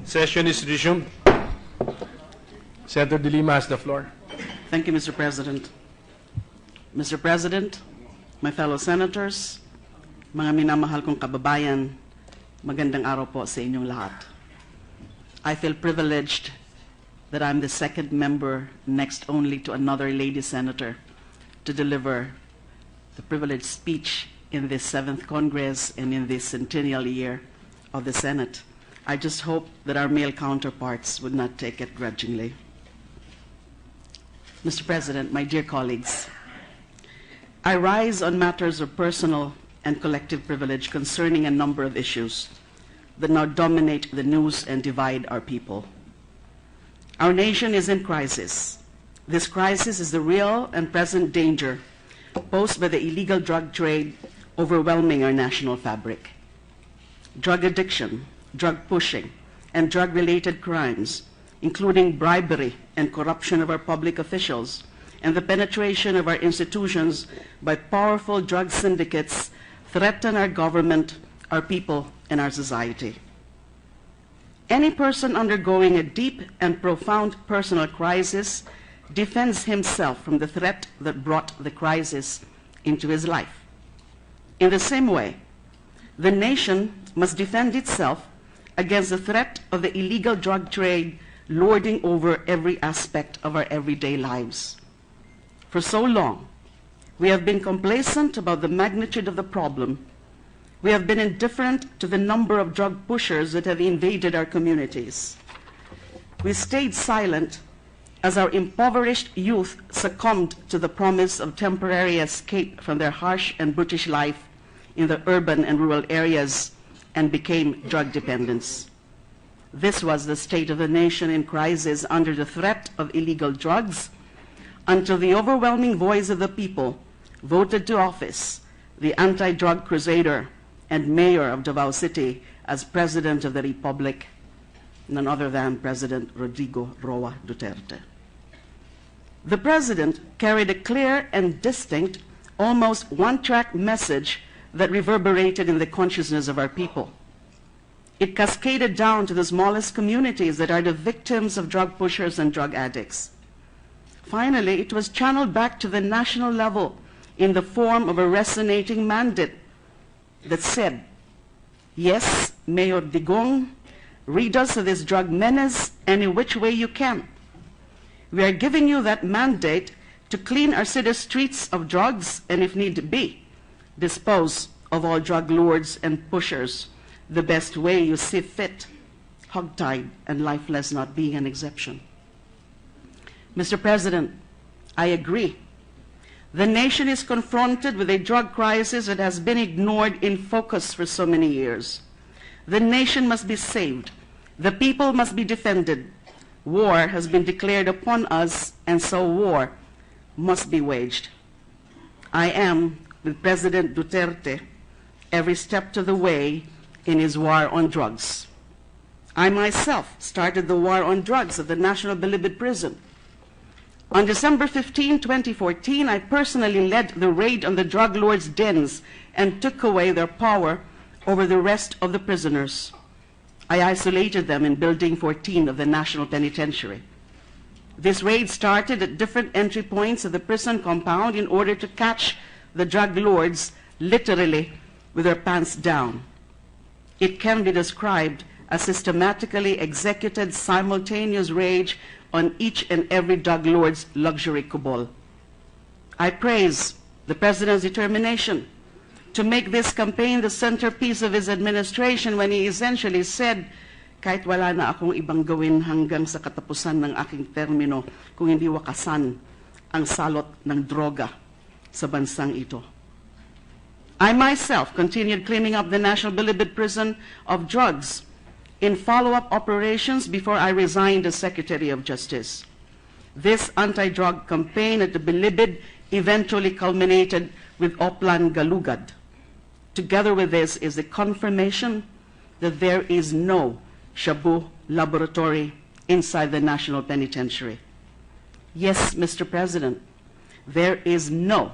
Session is resumed. Senator De Lima has the floor. Thank you, Mr. President. Mr. President, my fellow senators, mga minamahal kong kababayan, magandang araw po sa inyong lahat. I feel privileged that I'm the second member, next only to another lady senator, to deliver the privileged speech in this 7th Congress and in this centennial year of the Senate. I just hope that our male counterparts would not take it grudgingly. Mr. President, my dear colleagues, I rise on matters of personal and collective privilege concerning a number of issues that now dominate the news and divide our people. Our nation is in crisis. This crisis is the real and present danger posed by the illegal drug trade overwhelming our national fabric. Drug addiction, drug pushing, and drug-related crimes, including bribery and corruption of our public officials, and the penetration of our institutions by powerful drug syndicates threaten our government, our people, and our society. Any person undergoing a deep and profound personal crisis defends himself from the threat that brought the crisis into his life. In the same way, the nation must defend itself against the threat of the illegal drug trade lording over every aspect of our everyday lives. For so long, we have been complacent about the magnitude of the problem. We have been indifferent to the number of drug pushers that have invaded our communities. We stayed silent as our impoverished youth succumbed to the promise of temporary escape from their harsh and brutish life in the urban and rural areas and became drug dependents. This was the state of the nation in crisis under the threat of illegal drugs until the overwhelming voice of the people voted to office the anti-drug crusader and mayor of Davao City as President of the Republic, none other than President Rodrigo Duterte. The President carried a clear and distinct, almost one-track message that reverberated in the consciousness of our people. It cascaded down to the smallest communities that are the victims of drug pushers and drug addicts. Finally, it was channeled back to the national level in the form of a resonating mandate that said, yes, Mayor Digong, rid us of this drug menace any which way you can. We are giving you that mandate to clean our city streets of drugs and, if need be, dispose of all drug lords and pushers the best way you see fit, hogtied and lifeless not being an exception. Mr. President, I agree. The nation is confronted with a drug crisis that has been ignored in focus for so many years. The nation must be saved. The people must be defended. War has been declared upon us, and so war must be waged. I am, with President Duterte, every step to the way in his war on drugs. I myself started the war on drugs at the National Bilibid Prison. On December 15, 2014, I personally led the raid on the drug lords' dens and took away their power over the rest of the prisoners. I isolated them in Building 14 of the National Penitentiary. This raid started at different entry points of the prison compound in order to catch the drug lords literally with their pants down. It can be described as systematically executed simultaneous rage on each and every drug lord's luxury cabal. I praise the President's determination to make this campaign the centerpiece of his administration when he essentially said, kahit wala na akong ibang gawin hanggang sa katapusan ng aking termino kung hindi wakasan ang salot ng droga sa bansang ito. I myself continued cleaning up the National Bilibid Prison of drugs in follow-up operations before I resigned as Secretary of Justice. This anti-drug campaign at the Bilibid eventually culminated with Oplan Galugad. Together with this is the confirmation that there is no Shabu laboratory inside the National Penitentiary. Yes, Mr. President, there is no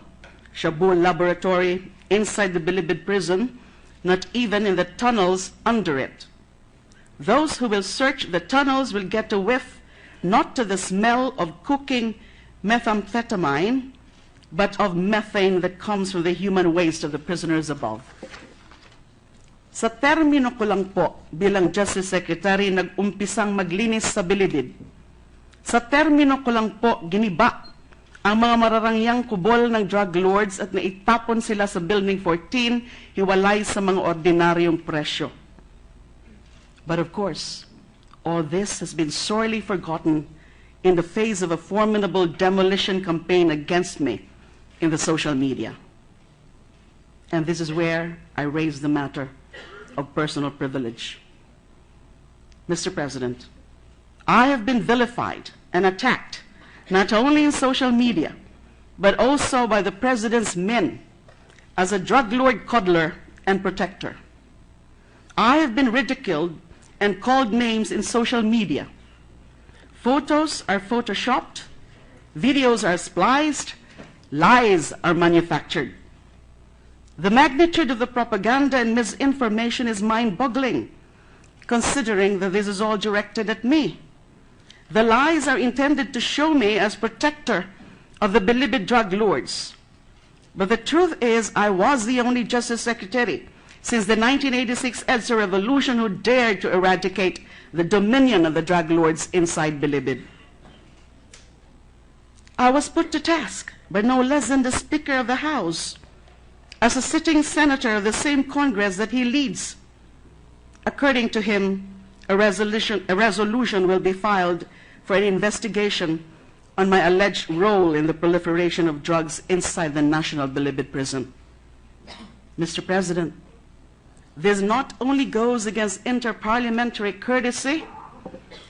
Shabu laboratory inside the Bilibid prison, not even in the tunnels under it. those who will search the tunnels will get a whiff not to the smell of cooking methamphetamine, but of methane that comes from the human waste of the prisoners above. Sa termino ko lang po bilang Justice Secretary nag-umpisang maglinis sa bilibid. Sa termino ko lang po giniba ang mga mararangyang kubol ng drug lords at naitapon sila sa Building 14, hiwalay sa mga ordinaryong presyo. But of course, all this has been sorely forgotten in the face of a formidable demolition campaign against me in the social media. And this is where I raise the matter of personal privilege. Mr. President, I have been vilified and attacked not only in social media, but also by the President's men as a drug lord coddler and protector. I have been ridiculed and called names in social media. Photos are photoshopped, videos are spliced, lies are manufactured. The magnitude of the propaganda and misinformation is mind-boggling, considering that this is all directed at me. The lies are intended to show me as protector of the beloved drug lords. But the truth is, I was the only Justice Secretary since the 1986 EDSA revolution who dared to eradicate the dominion of the drug lords inside Bilibid. I was put to task by no less than the Speaker of the House as a sitting senator of the same Congress that he leads. According to him, a resolution will be filed for an investigation on my alleged role in the proliferation of drugs inside the National Bilibid Prison. Mr. President, this not only goes against interparliamentary courtesy,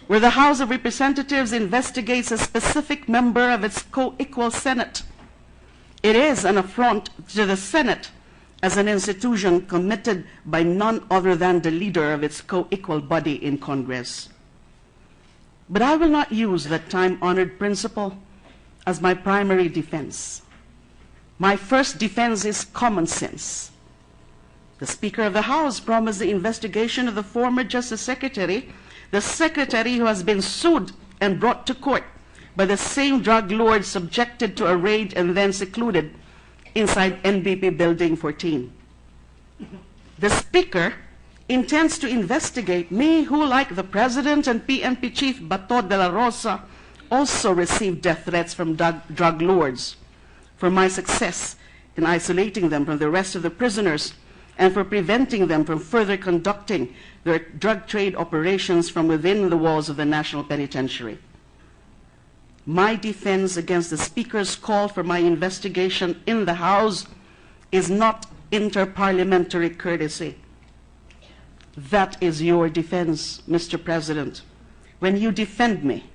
where the House of Representatives investigates a specific member of its co-equal Senate. It is an affront to the Senate as an institution committed by none other than the leader of its co-equal body in Congress. But I will not use that time-honored principle as my primary defense. My first defense is common sense. The Speaker of the House promised the investigation of the former Justice Secretary, the Secretary who has been sued and brought to court by the same drug lord subjected to a raid and then secluded inside NBP Building 14. The Speaker intends to investigate me who, like the President and PNP Chief Bato de la Rosa, also received death threats from drug lords for my success in isolating them from the rest of the prisoners and for preventing them from further conducting their drug trade operations from within the walls of the National Penitentiary. My defense against the Speaker's call for my investigation in the House is not interparliamentary courtesy. That is your defense, Mr. President, when you defend me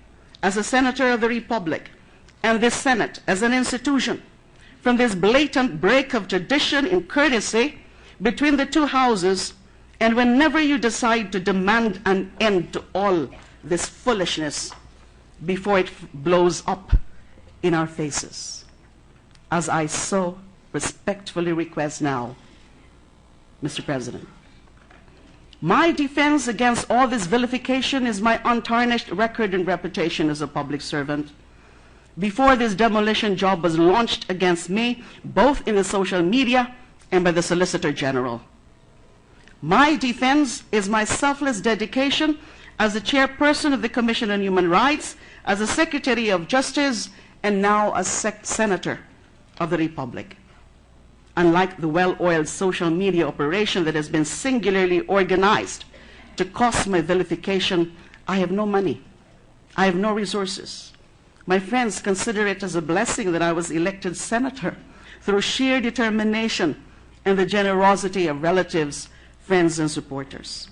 as a Senator of the Republic and the Senate as an institution from this blatant break of tradition and courtesy between the two houses, and whenever you decide to demand an end to all this foolishness before it blows up in our faces, as I so respectfully request now, Mr. President. My defense against all this vilification is my untarnished record and reputation as a public servant. Before this demolition job was launched against me, both in the social media and by the Solicitor General. My defense is my selfless dedication as the chairperson of the Commission on Human Rights, as a Secretary of Justice, and now as Senator of the Republic. Unlike the well-oiled social media operation that has been singularly organized to cause my vilification, I have no money. I have no resources. My friends consider it as a blessing that I was elected senator through sheer determination and the generosity of relatives, friends, and supporters.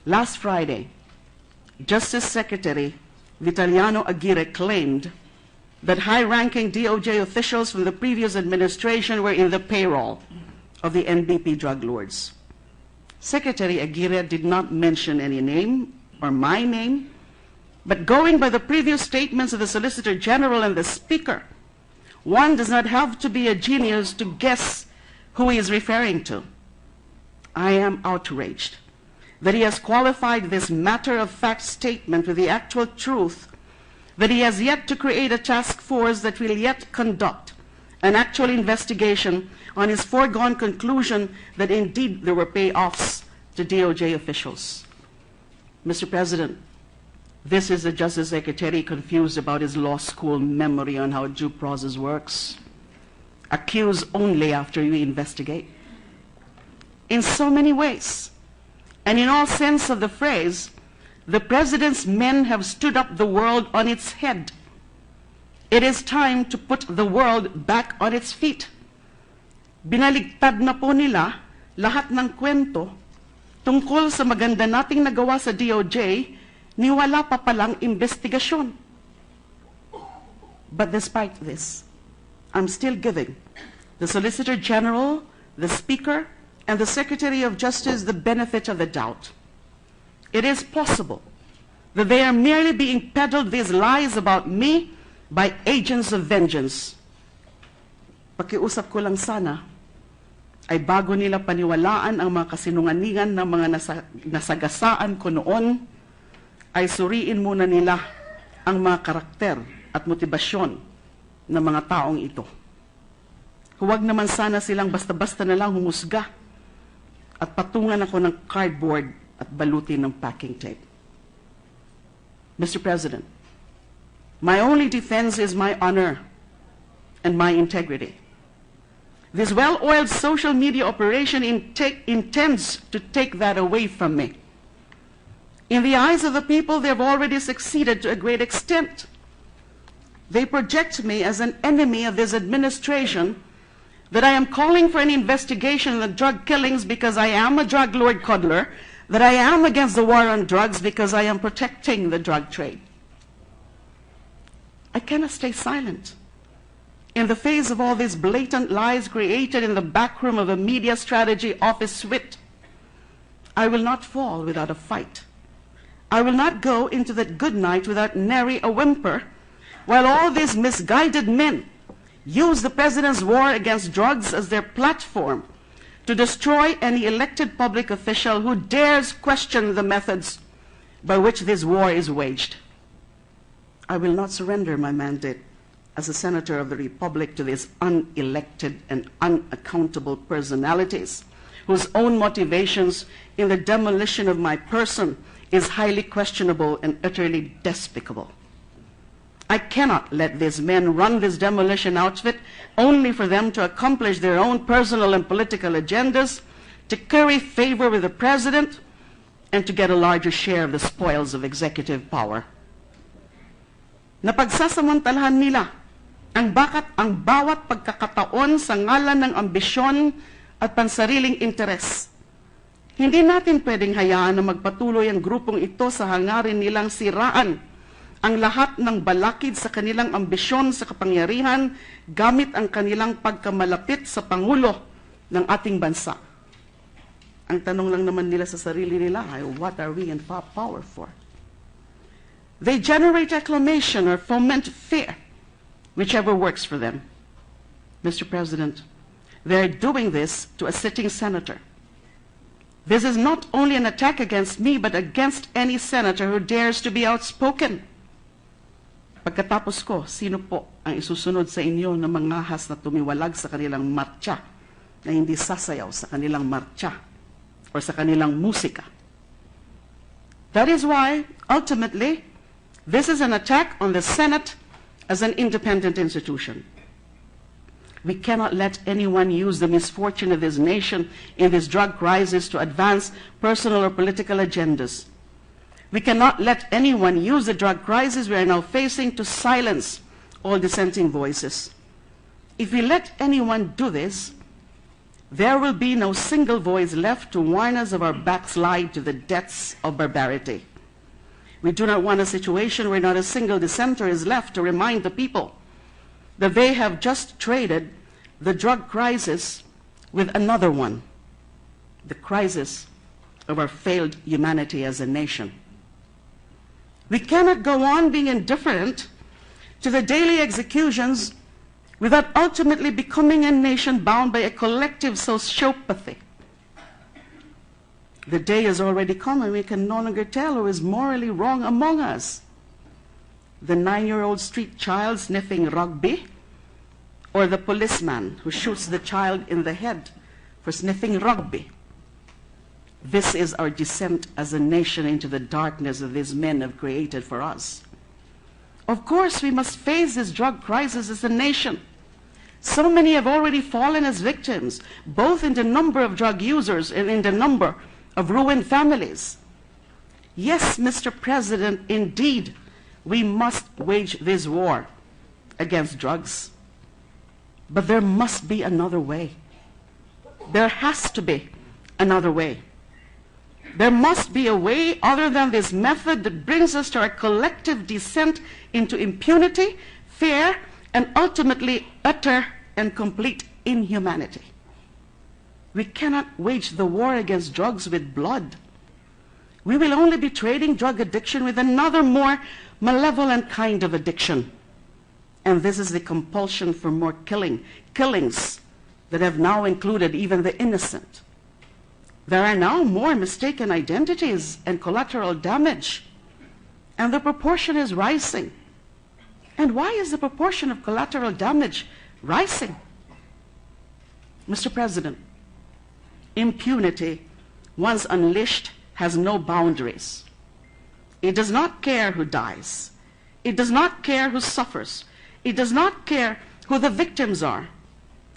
Last Friday, Justice Secretary Vitaliano Aguirre claimed that high-ranking DOJ officials from the previous administration were in the payroll of the NBP drug lords. Secretary Aguirre did not mention any name or my name, but going by the previous statements of the Solicitor General and the Speaker, one does not have to be a genius to guess who he is referring to. I am outraged that he has qualified this matter-of-fact statement with the actual truth, that he has yet to create a task force that will yet conduct an actual investigation on his foregone conclusion that indeed there were payoffs to DOJ officials. Mr. President, this is the Justice Secretary confused about his law school memory on how due process works. Accuse only after you investigate. In so many ways, and in all sense of the phrase, the President's men have stood up the world on its head. It is time to put the world back on its feet. Binaligtad na po nila lahat ng kwento tungkol sa maganda nating nagawa sa DOJ ni wala pa palang investigasyon. But despite this, I'm still giving the Solicitor General, the Speaker, and the Secretary of Justice the benefit of the doubt. It is possible that they are merely being peddled these lies about me by agents of vengeance. Pakiusap ko lang sana ay bago nila paniwalaan ang mga kasinungalingan ng mga nasagasaan ko noon, ay suriin muna nila ang mga karakter at motibasyon ng mga taong ito. Huwag naman sana silang basta-basta na lang humusga at patungan ako ng cardboard at balutin ng packing tape. Mr. President, my only defense is my honor and my integrity. This well-oiled social media operation intends to take that away from me. In the eyes of the people, they have already succeeded to a great extent. They project me as an enemy of this administration, that I am calling for an investigation of the drug killings because I am a drug lord cuddler, that I am against the war on drugs because I am protecting the drug trade. I cannot stay silent in the face of all these blatant lies created in the back room of a media strategy office suite. I will not fall without a fight. I will not go into that good night without nary a whimper, while all these misguided men use the President's war against drugs as their platform to destroy any elected public official who dares question the methods by which this war is waged. I will not surrender my mandate as a Senator of the Republic to these unelected and unaccountable personalities whose own motivations in the demolition of my person is highly questionable and utterly despicable. I cannot let these men run this demolition outfit only for them to accomplish their own personal and political agendas, to curry favor with the President, and to get a larger share of the spoils of executive power. Napagsasamantalahan nila ang bawat pagkakataon sa ngalan ng ambisyon at pansariling interes. Hindi natin pwedeng hayaan na magpatuloy ang grupong ito sa hangarin nilang siraan ang lahat ng balakid sa kanilang ambisyon sa kapangyarihan gamit ang kanilang pagkamalapit sa Pangulo ng ating bansa. Ang tanong lang naman nila sa sarili nila ay, what are we in power for? They generate acclamation or foment fear, whichever works for them. Mr. President, they're doing this to a sitting senator. This is not only an attack against me, but against any senator who dares to be outspoken. Pagkatapos ko, sino po ang isusunod sa inyo na mangahas na tumiwalag sa kanilang marcha, na hindi sasayaw sa kanilang marcha or sa kanilang musika? That is why, ultimately, this is an attack on the Senate as an independent institution. We cannot let anyone use the misfortune of this nation in this drug crisis to advance personal or political agendas. We cannot let anyone use the drug crisis we are now facing to silence all dissenting voices. If we let anyone do this, there will be no single voice left to warn us of our backslide to the depths of barbarity. We do not want a situation where not a single dissenter is left to remind the people that they have just traded the drug crisis with another one, the crisis of our failed humanity as a nation. We cannot go on being indifferent to the daily executions without ultimately becoming a nation bound by a collective sociopathy. The day has already come and we can no longer tell who is morally wrong among us. The 9-year-old street child sniffing rugby, or the policeman who shoots the child in the head for sniffing rugby. This is our descent as a nation into the darkness that these men have created for us. Of course, we must face this drug crisis as a nation. So many have already fallen as victims, both in the number of drug users and in the number of ruined families. Yes, Mr. President, indeed, we must wage this war against drugs. But there must be another way. There has to be another way. There must be a way other than this method that brings us to our collective descent into impunity, fear, and ultimately utter and complete inhumanity. We cannot wage the war against drugs with blood. We will only be trading drug addiction with another more malevolent kind of addiction. And this is the compulsion for more killings that have now included even the innocent. There are now more mistaken identities and collateral damage, and the proportion is rising. And why is the proportion of collateral damage rising? Mr. President, impunity, once unleashed, has no boundaries. It does not care who dies. It does not care who suffers. It does not care who the victims are.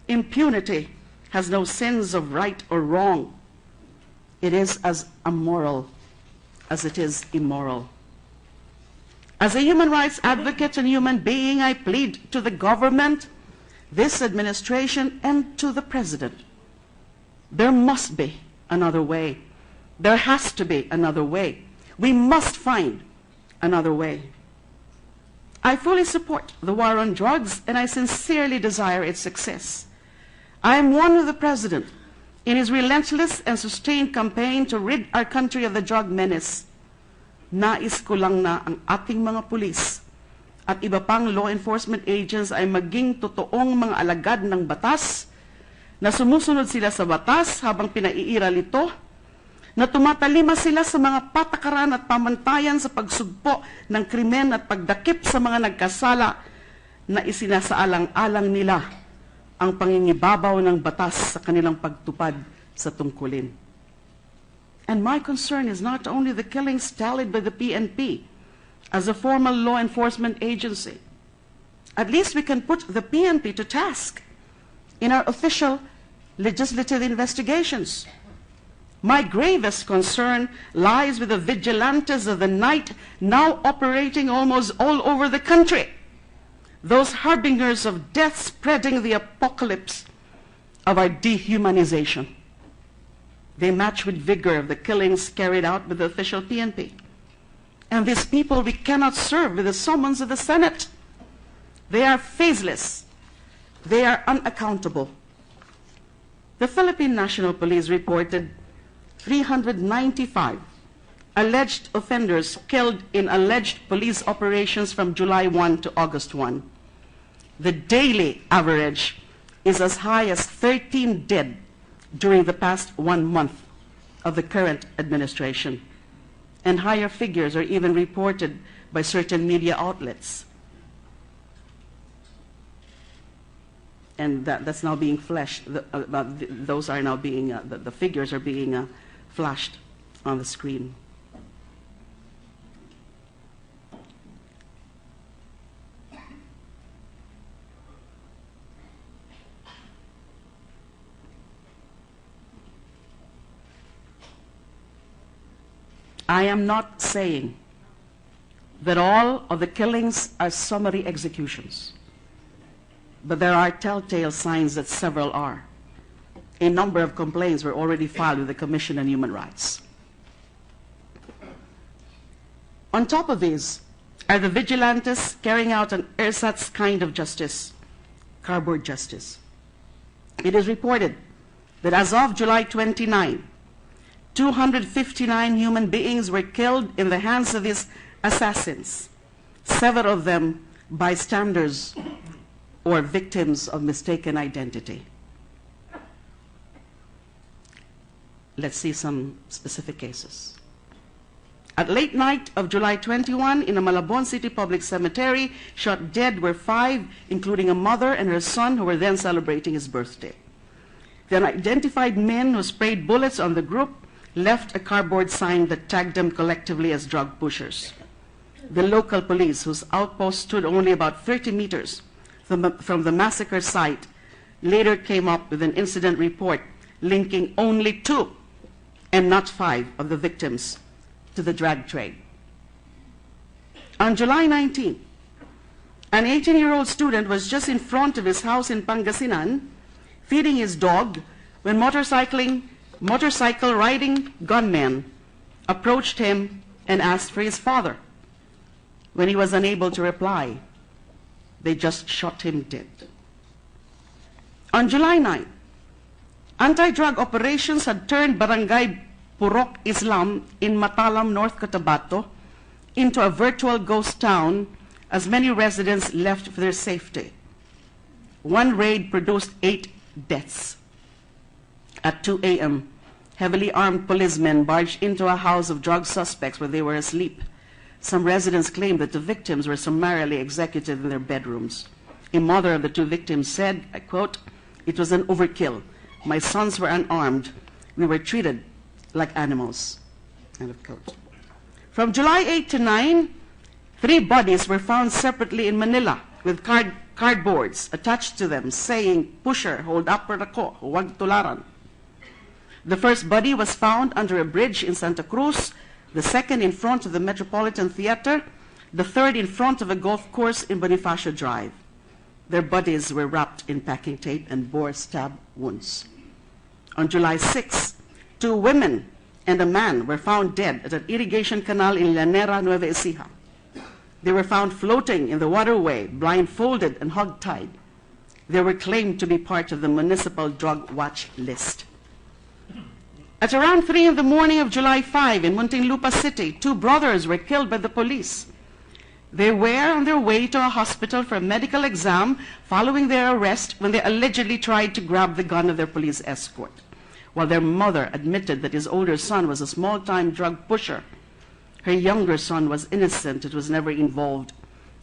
Impunity has no sense of right or wrong. It is as amoral as it is immoral. As a human rights advocate and human being, I plead to the government, this administration, and to the President. There must be another way. There has to be another way. We must find another way. I fully support the war on drugs, and I sincerely desire its success. I am one with the President in his relentless and sustained campaign to rid our country of the drug menace. Nais ko lang na ang ating mga pulis at iba pang law enforcement agents ay maging totoong mga alagad ng batas, na sumusunod sila sa batas habang pinaiiral ito, na tumatalima sila sa mga patakaran at pamantayan sa pagsugpo ng krimen at pagdakip sa mga nagkasala, na isinasaalang-alang nila ang pangingibabaw ng batas sa kanilang pagtupad sa tungkulin. And my concern is not only the killings tallied by the PNP as a formal law enforcement agency. At least we can put the PNP to task in our official legislative investigations. My gravest concern lies with the vigilantes of the night now operating almost all over the country. Those harbingers of death spreading the apocalypse of our dehumanization. They match with vigor of the killings carried out with the official PNP. And these people we cannot serve with the summons of the Senate. They are faceless. They are unaccountable. The Philippine National Police reported 395 alleged offenders killed in alleged police operations from July 1 to August 1. The daily average is as high as 13 dead during the past 1 month of the current administration. And higher figures are even reported by certain media outlets. And that's now being flashed. Those are now being, the figures are being flashed on the screen. I am not saying that all of the killings are summary executions, but there are telltale signs that several are. A number of complaints were already filed with the Commission on Human Rights. On top of these are the vigilantes carrying out an ersatz kind of justice, cardboard justice. It is reported that as of July 29, 259 human beings were killed in the hands of these assassins, several of them bystanders or victims of mistaken identity. Let's see some specific cases. At late night of July 21, in a Malabon City Public Cemetery, shot dead were 5, including a mother and her son who were then celebrating his birthday. The unidentified men who sprayed bullets on the group left a cardboard sign that tagged them collectively as drug pushers. The local police, whose outpost stood only about 30 meters from the massacre site, later came up with an incident report linking only 2 and not 5 of the victims to the drug trade. On July 19, an 18-year-old student was just in front of his house in Pangasinan, feeding his dog, when motorcycle riding gunmen approached him and asked for his father. When he was unable to reply, they just shot him dead. On July 9, anti-drug operations had turned Barangay Purok Islam in Matalam, North Cotabato, into a virtual ghost town as many residents left for their safety. One raid produced 8 deaths. At 2 a.m., heavily armed policemen barged into a house of drug suspects where they were asleep. Some residents claimed that the victims were summarily executed in their bedrooms. A mother of the 2 victims said, I quote, "It was an overkill. My sons were unarmed. We were treated like animals." End of quote. From July 8 to 9, 3 bodies were found separately in Manila with cardboards attached to them saying, "Pusher, hold up for ako, huwag tularan." The first body was found under a bridge in Santa Cruz, the second in front of the Metropolitan Theater, the third in front of a golf course in Bonifacio Drive. Their bodies were wrapped in packing tape and bore stab wounds. On July 6, 2 women and a man were found dead at an irrigation canal in Llanera, Nueva Ecija. They were found floating in the waterway, blindfolded and hog-tied. They were claimed to be part of the municipal drug watch list. At around 3 in the morning of July 5 in Muntinlupa City, 2 brothers were killed by the police. They were on their way to a hospital for a medical exam following their arrest when they allegedly tried to grab the gun of their police escort, while their mother admitted that his older son was a small-time drug pusher. Her younger son was innocent and was never involved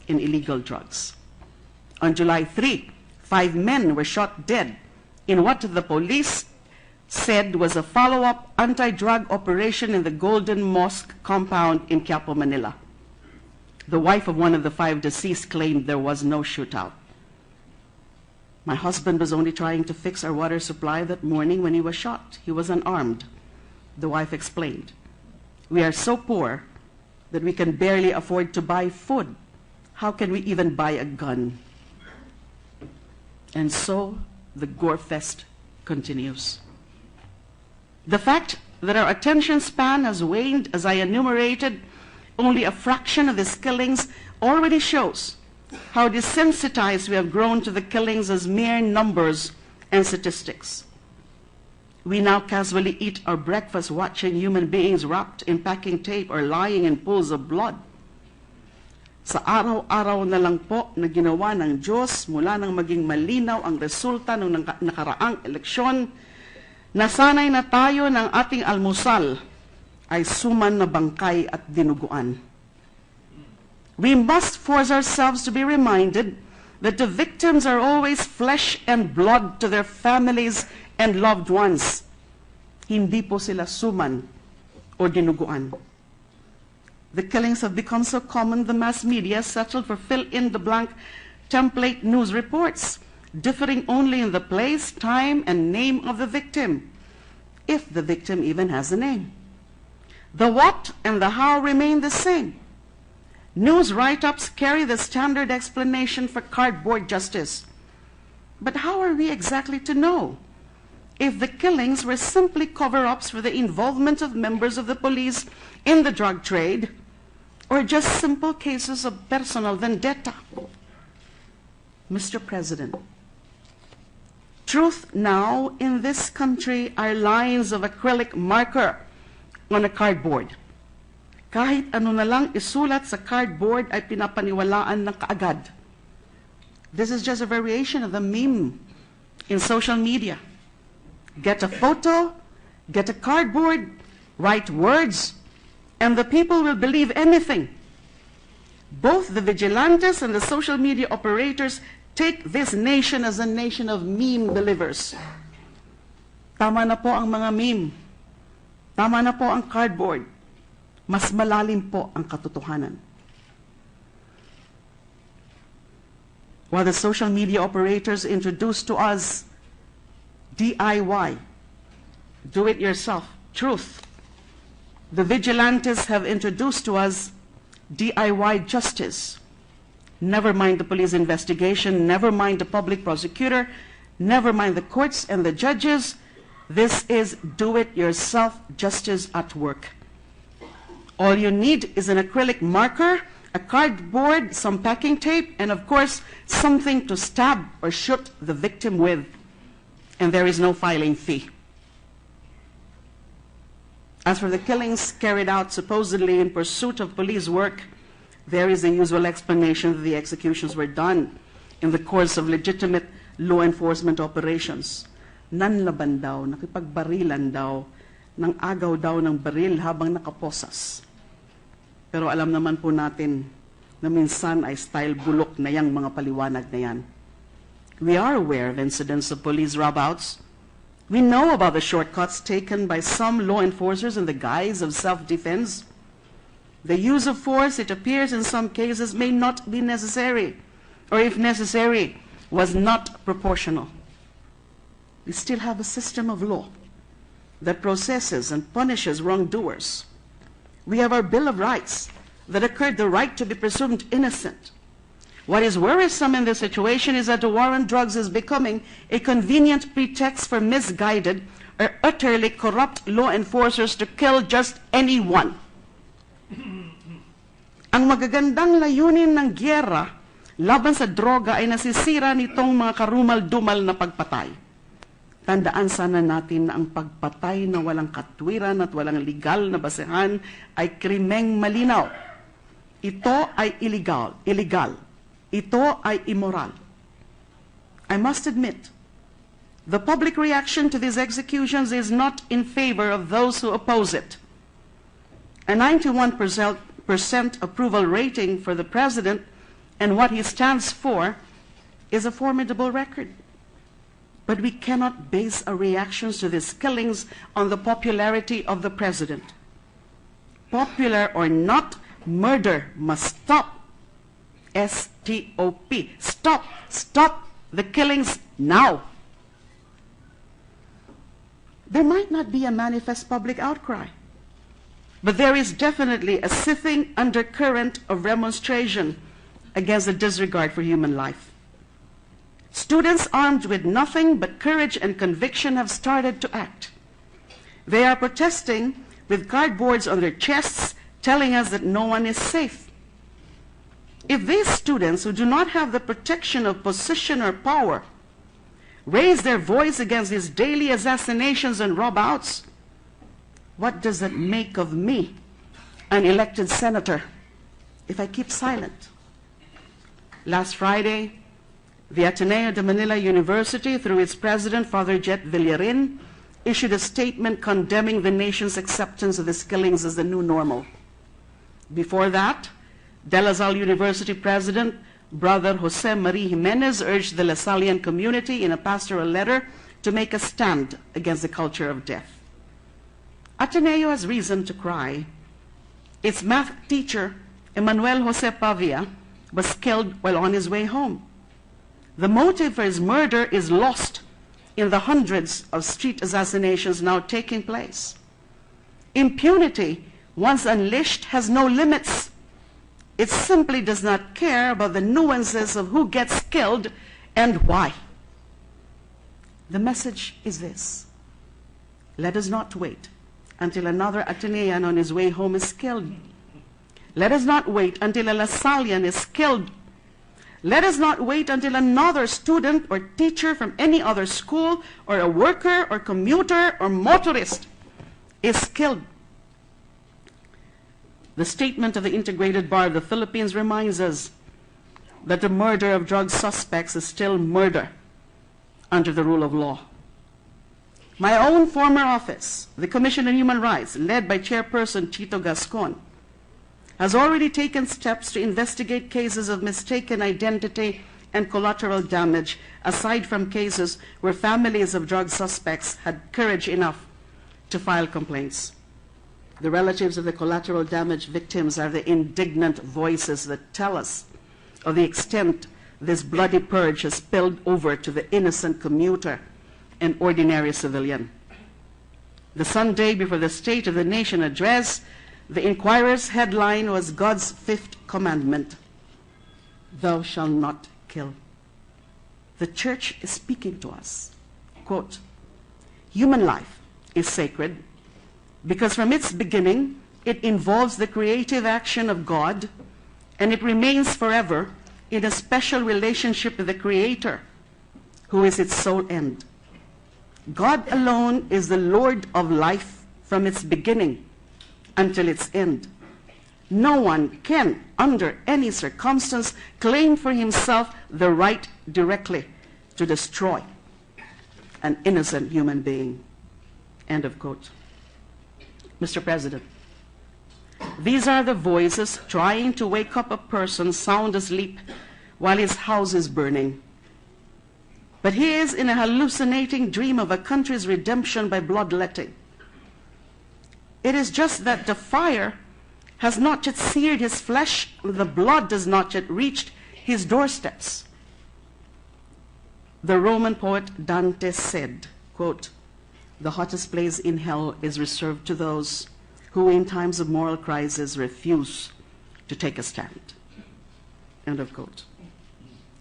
in illegal drugs. On July 3, 5 men were shot dead in what the police said was a follow-up anti-drug operation in the Golden Mosque compound in Quiapo, Manila. The wife of one of the 5 deceased claimed there was no shootout. My husband was only trying to fix our water supply that morning when he was shot. He was unarmed, the wife explained. We are so poor that we can barely afford to buy food. How can we even buy a gun? And so the gore fest continues. The fact that our attention span has waned, as I enumerated, only a fraction of these killings already shows how desensitized we have grown to the killings as mere numbers and statistics. We now casually eat our breakfast watching human beings wrapped in packing tape or lying in pools of blood. Sa araw-araw na lang po na ginawa ng Diyos mula nang maging malinaw ang resulta ng nakaraang eleksyon, nasanay na tayo ng ating almusal ay suman na bangkay at dinuguan. We must force ourselves to be reminded that the victims are always flesh and blood to their families and loved ones. Hindi po sila suman o dinuguan. The killings have become so common, the mass media settled for fill-in-the-blank template news reports, differing only in the place, time, and name of the victim, if the victim even has a name. The what and the how remain the same. News write-ups carry the standard explanation for cardboard justice. But how are we exactly to know if the killings were simply cover-ups for the involvement of members of the police in the drug trade, or just simple cases of personal vendetta? Mr. President, truth now in this country are lines of acrylic marker on a cardboard. Kahit ano na lang isulat sa cardboard ay pinapaniwalaan ng kaagad. This is just a variation of the meme in social media. Get a photo, Get a cardboard, write words, and the people will believe anything. Both the vigilantes and the social media operators take this nation as a nation of meme believers. Tama na po ang mga meme. Tama na po ang cardboard. Mas malalim po ang katotohanan. While the social media operators introduce to us DIY, do it yourself, truth, the vigilantes have introduced to us DIY justice. Never mind the police investigation, never mind the public prosecutor, never mind the courts and the judges. This is do-it-yourself justice at work. All you need is an acrylic marker, a cardboard, some packing tape, and of course, something to stab or shoot the victim with. And there is no filing fee. As for the killings carried out supposedly in pursuit of police work, there is a usual explanation that the executions were done in the course of legitimate law enforcement operations. Nanlaban daw, nakipagbarilan daw, nang agaw daw ng baril habang nakaposas. Pero alam naman po natin na minsan ay style bulok na yang mga paliwanag na yan. We are aware of incidents of police rob-outs. We know about the shortcuts taken by some law enforcers in the guise of self-defense. The use of force, it appears in some cases, may not be necessary, or if necessary, was not proportional. We still have a system of law that processes and punishes wrongdoers. We have our Bill of Rights that accorded the right to be presumed innocent. What is worrisome in this situation is that the war on drugs is becoming a convenient pretext for misguided or utterly corrupt law enforcers to kill just anyone. Ang magagandang layunin ng gyera laban sa droga ay nasisira nitong mga karumal-dumal na pagpatay. Tandaan sana natin na ang pagpatay na walang katwiran at walang legal na basehan ay krimeng malinaw. Ito ay illegal. Ito ay immoral. I must admit, the public reaction to these executions is not in favor of those who oppose it. A 91% approval rating for the president and what he stands for is a formidable record. But we cannot base our reactions to these killings on the popularity of the president. Popular or not, murder must stop. S-T-O-P. Stop. Stop the killings now. There might not be a manifest public outcry, but there is definitely a seething undercurrent of remonstration against the disregard for human life. Students armed with nothing but courage and conviction have started to act. They are protesting with cardboards on their chests, telling us that no one is safe. If these students who do not have the protection of position or power raise their voice against these daily assassinations and rob-outs, what does that make of me, an elected senator, if I keep silent? Last Friday, the Ateneo de Manila University, through its president, Father Jet Villarin, issued a statement condemning the nation's acceptance of these killings as the new normal. Before that, De La Salle University President, Brother Jose Marie Jimenez, urged the Lasallian community in a pastoral letter to make a stand against the culture of death. Ateneo has reason to cry. Its math teacher, Emmanuel Jose Pavia, was killed while on his way home. The motive for his murder is lost in the hundreds of street assassinations now taking place. Impunity, once unleashed, has no limits. It simply does not care about the nuances of who gets killed and why. The message is this: let us not wait until another Atenean on his way home is killed. Let us not wait until a Lasallian is killed. Let us not wait until another student or teacher from any other school or a worker or commuter or motorist is killed. The statement of the Integrated Bar of the Philippines reminds us that the murder of drug suspects is still murder under the rule of law. My own former office, the Commission on Human Rights, led by Chairperson Tito Gascon, has already taken steps to investigate cases of mistaken identity and collateral damage, aside from cases where families of drug suspects had courage enough to file complaints. The relatives of the collateral damage victims are the indignant voices that tell us of the extent this bloody purge has spilled over to the innocent commuter and ordinary civilian. The Sunday before the State of the Nation address, the Inquirer's headline was God's fifth commandment, thou shalt not kill. The church is speaking to us. Quote, human life is sacred because from its beginning it involves the creative action of God, and it remains forever in a special relationship with the Creator, who is its sole end. God alone is the Lord of life from its beginning until its end. No one can, under any circumstance, claim for himself the right directly to destroy an innocent human being. End of quote. Mr. President, these are the voices trying to wake up a person sound asleep while his house is burning. But he is in a hallucinating dream of a country's redemption by bloodletting. It is just that the fire has not yet seared his flesh, the blood has not yet reached his doorsteps. The Roman poet Dante said, quote, the hottest place in hell is reserved to those who in times of moral crisis refuse to take a stand. End of quote.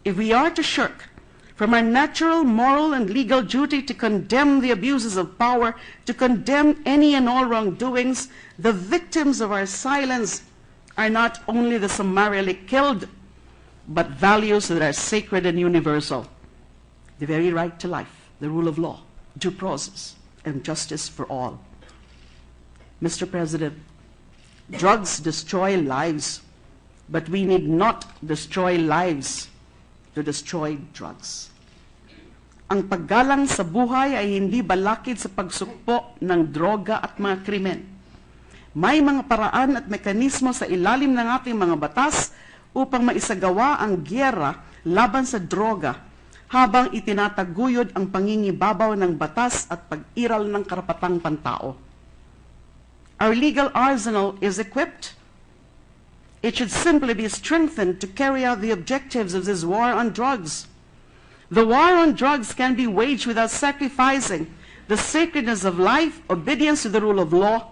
If we are to shirk from our natural, moral, and legal duty to condemn the abuses of power, to condemn any and all wrongdoings, the victims of our silence are not only the summarily killed, but values that are sacred and universal. The very right to life, the rule of law, due process, and justice for all. Mr. President, drugs destroy lives, but we need not destroy lives to destroy drugs. Ang paggalang sa buhay ay hindi balakid sa pagsukpo ng droga at mga krimen. May mga paraan at mekanismo sa ilalim ng ating mga batas upang maisagawa ang gyera laban sa droga habang itinataguyod ang pangingibabaw ng batas at pag-iral ng karapatang pantao. Our legal arsenal is equipped. It should simply be strengthened to carry out the objectives of this war on drugs. The war on drugs can be waged without sacrificing the sacredness of life, obedience to the rule of law,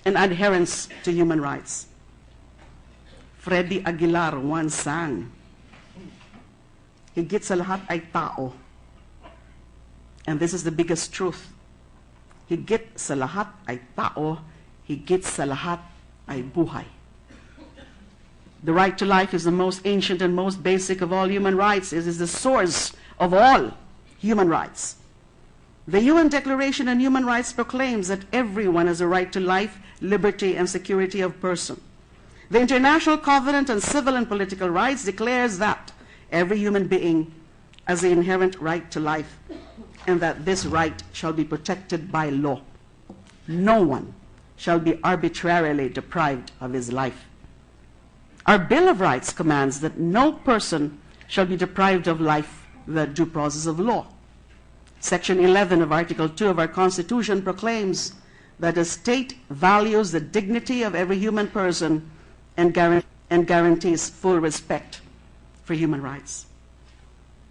and adherence to human rights. Freddie Aguilar once sang, higit sa lahat ay tao. And this is the biggest truth. Higit sa lahat ay tao, higit sa lahat ay buhay. The right to life is the most ancient and most basic of all human rights. It is the source of all human rights. The UN Declaration on Human Rights proclaims that everyone has a right to life, liberty, and security of person. The International Covenant on Civil and Political Rights declares that every human being has the inherent right to life, and that this right shall be protected by law. No one shall be arbitrarily deprived of his life. Our Bill of Rights commands that no person shall be deprived of life without due process of law. Section 11 of Article 2 of our Constitution proclaims that the state values the dignity of every human person and guarantees full respect for human rights.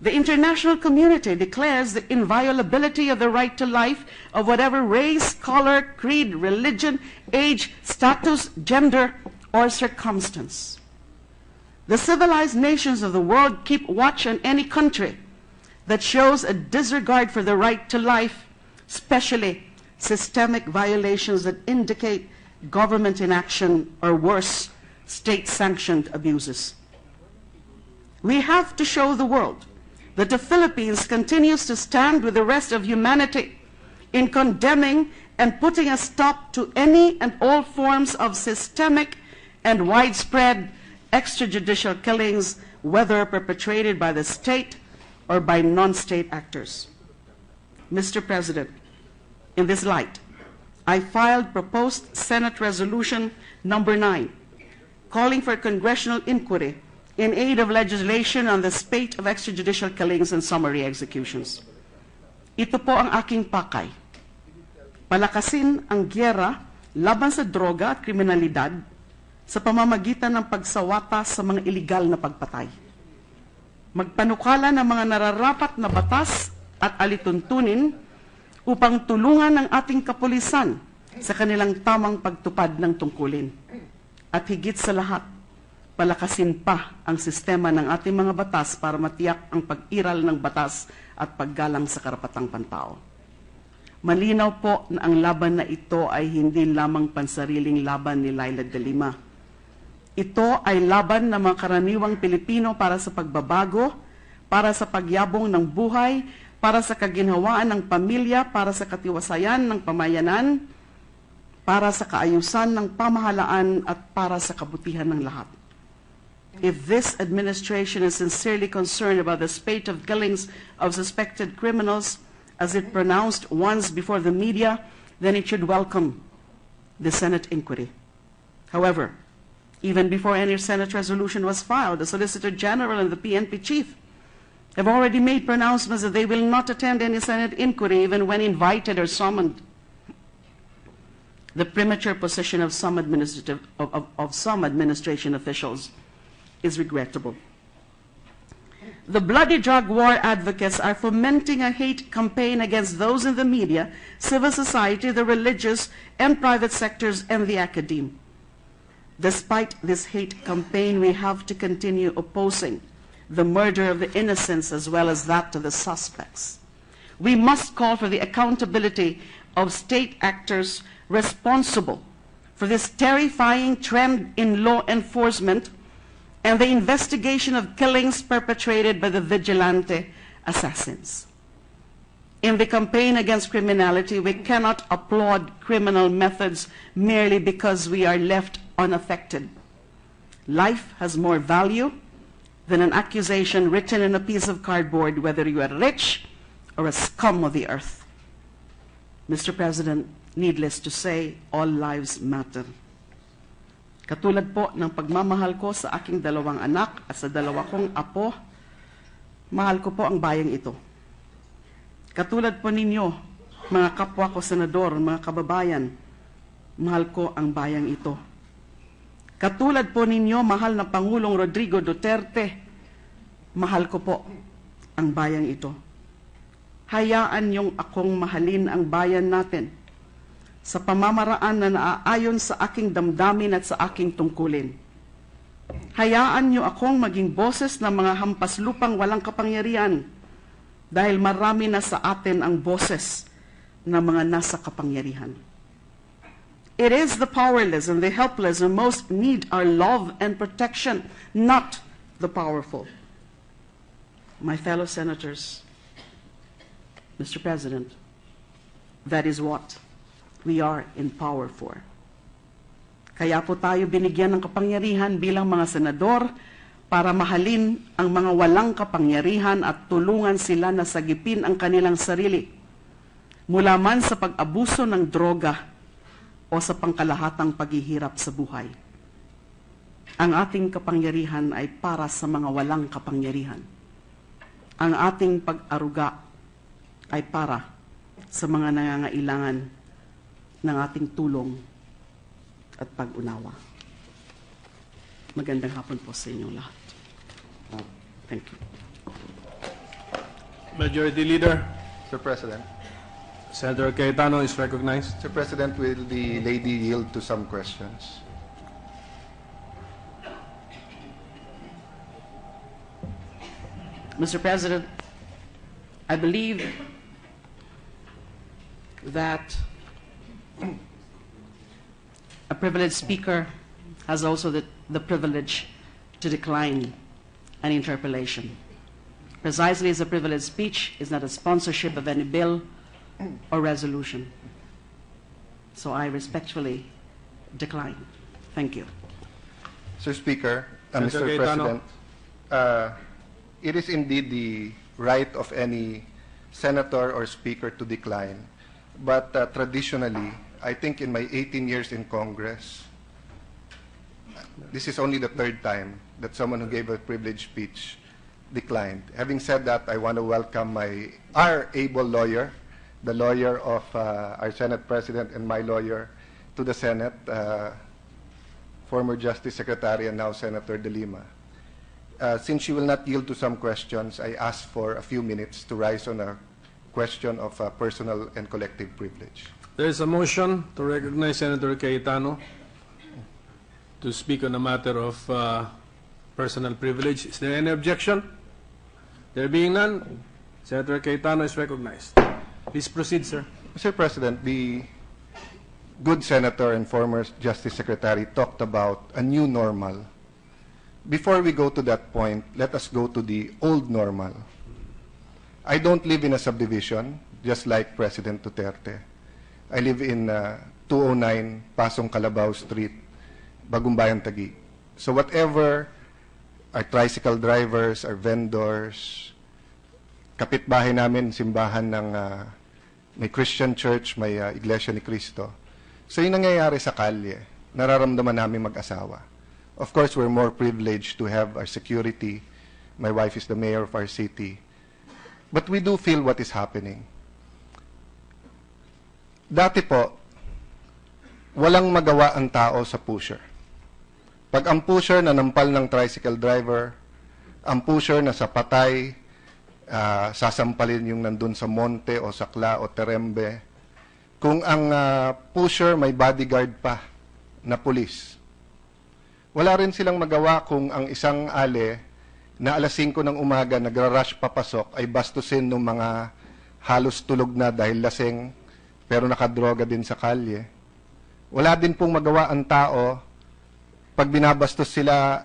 The international community declares the inviolability of the right to life of whatever race, color, creed, religion, age, status, gender, or circumstance. The civilized nations of the world keep watch on any country that shows a disregard for the right to life, especially systemic violations that indicate government inaction or worse, state-sanctioned abuses. We have to show the world that the Philippines continues to stand with the rest of humanity in condemning and putting a stop to any and all forms of systemic and widespread extrajudicial killings, whether perpetrated by the state or by non-state actors. Mr. President, In this light, I filed proposed Senate Resolution number 9, calling for a congressional inquiry in aid of legislation on the spate of extrajudicial killings and summary executions. Ito po ang aking pakay. Palakasin ang gyera laban sa droga at kriminalidad sa pamamagitan ng pagsawata sa mga iligal na pagpatay. Magpanukala ng mga nararapat na batas at alituntunin upang tulungan ang ating kapulisan sa kanilang tamang pagtupad ng tungkulin. At higit sa lahat, palakasin pa ang sistema ng ating mga batas para matiyak ang pag-iral ng batas at paggalang sa karapatang pantao. Malinaw po na ang laban na ito ay hindi lamang pansariling laban ni Laila De Lima. Ito ay laban ng mga karaniwang Pilipino para sa pagbabago, para sa pagyabong ng buhay, para sa kaginhawaan ng pamilya, para sa katiwasayan ng pamayanan, para sa kaayusan ng pamahalaan at para sa kabutihan ng lahat. If this administration is sincerely concerned about the spate of killings of suspected criminals, as it pronounced once before the media, then it should welcome the Senate inquiry. However, even before any Senate resolution was filed, the Solicitor General and the PNP chief have already made pronouncements that they will not attend any Senate inquiry even when invited or summoned. The premature position of some administration officials is regrettable. The bloody drug war advocates are fomenting a hate campaign against those in the media, civil society, the religious and private sectors, and the academe. Despite this hate campaign, we have to continue opposing the murder of the innocents as well as that of the suspects. We must call for the accountability of state actors responsible for this terrifying trend in law enforcement and the investigation of killings perpetrated by the vigilante assassins. In the campaign against criminality, we cannot applaud criminal methods merely because we are left unaffected. Life has more value than an accusation written in a piece of cardboard, whether you are rich or a scum of the earth. Mr. President, needless to say, all lives matter. Katulad po ng pagmamahal ko sa aking dalawang anak at sa dalawa kong apo, mahal ko po ang bayang ito. Katulad po ninyo, mga kapwa ko senador, mga kababayan, mahal ko ang bayang ito. Katulad po ninyo, mahal na Pangulong Rodrigo Duterte, mahal ko po ang bayang ito. Hayaan niyong akong mahalin ang bayan natin sa pamamaraan na naaayon sa aking damdamin at sa aking tungkulin. Hayaan niyo akong maging boses ng mga hampaslupang walang kapangyarihan dahil marami na sa atin ang boses ng mga nasa kapangyarihan. It is the powerless and the helpless who most need our love and protection, not the powerful. My fellow senators, Mr. President, that is what we are in power for. Kaya po tayo binigyan ng kapangyarihan bilang mga senador para mahalin ang mga walang kapangyarihan at tulungan sila na sagipin ang kanilang sarili mula man sa pag-abuso ng droga o sa pangkalahatang paghihirap sa buhay. Ang ating kapangyarihan ay para sa mga walang kapangyarihan. Ang ating pag-aruga ay para sa mga nangangailangan ng ating tulong at pag-unawa. Magandang hapon po sa inyong lahat. Thank you. Majority Leader, Mr. President. Senator Cayetano is recognized. Mr. President, will the lady yield to some questions? Mr. President, I believe that a privileged speaker has also the privilege to decline an interpellation. Precisely as a privileged speech is not a sponsorship of any bill or resolution. So I respectfully decline. Thank you. Mr. Speaker, Senator Mr. Cayetano. President, it is indeed the right of any senator or speaker to decline. but traditionally, I think in my 18 years in Congress, this is only the third time that someone who gave a privileged speech declined. Having said that, I want to welcome our able lawyer, the lawyer of our Senate President and my lawyer to the Senate, former Justice Secretary and now Senator De Lima. Since she will not yield to some questions, I ask for a few minutes to rise on a question of personal and collective privilege. There is a motion to recognize Senator Cayetano to speak on a matter of personal privilege. Is there any objection? There being none, Senator Cayetano is recognized. Please proceed, sir. Mr. President, the good senator and former Justice Secretary talked about a new normal. Before we go to that point, let us go to the old normal. I don't live in a subdivision, just like President Duterte. I live in 209 Pasong Calabao Street, Bagumbayan, Taguig. So whatever our tricycle drivers, our vendors, kapitbahay namin, simbahan ng may Christian church, may Iglesia ni Cristo. So yung nangyayari sa kalye, nararamdaman namin mag-asawa. Of course, we're more privileged to have our security. My wife is the mayor of our city. But we do feel what is happening. Dati po, walang magawa ang tao sa pusher. Pag ang pusher na nampal ng tricycle driver, ang pusher na sa patay, sasampalin yung nandun sa monte o sakla o terembe, kung ang pusher may bodyguard pa na pulis, wala rin silang magawa kung ang isang ale na alas 5 ng umaga nagra-rush papasok ay bastusin ng mga halos tulog na dahil lasing pero nakadroga din sa kalye. Wala din pong magawa ang tao pag binabastos sila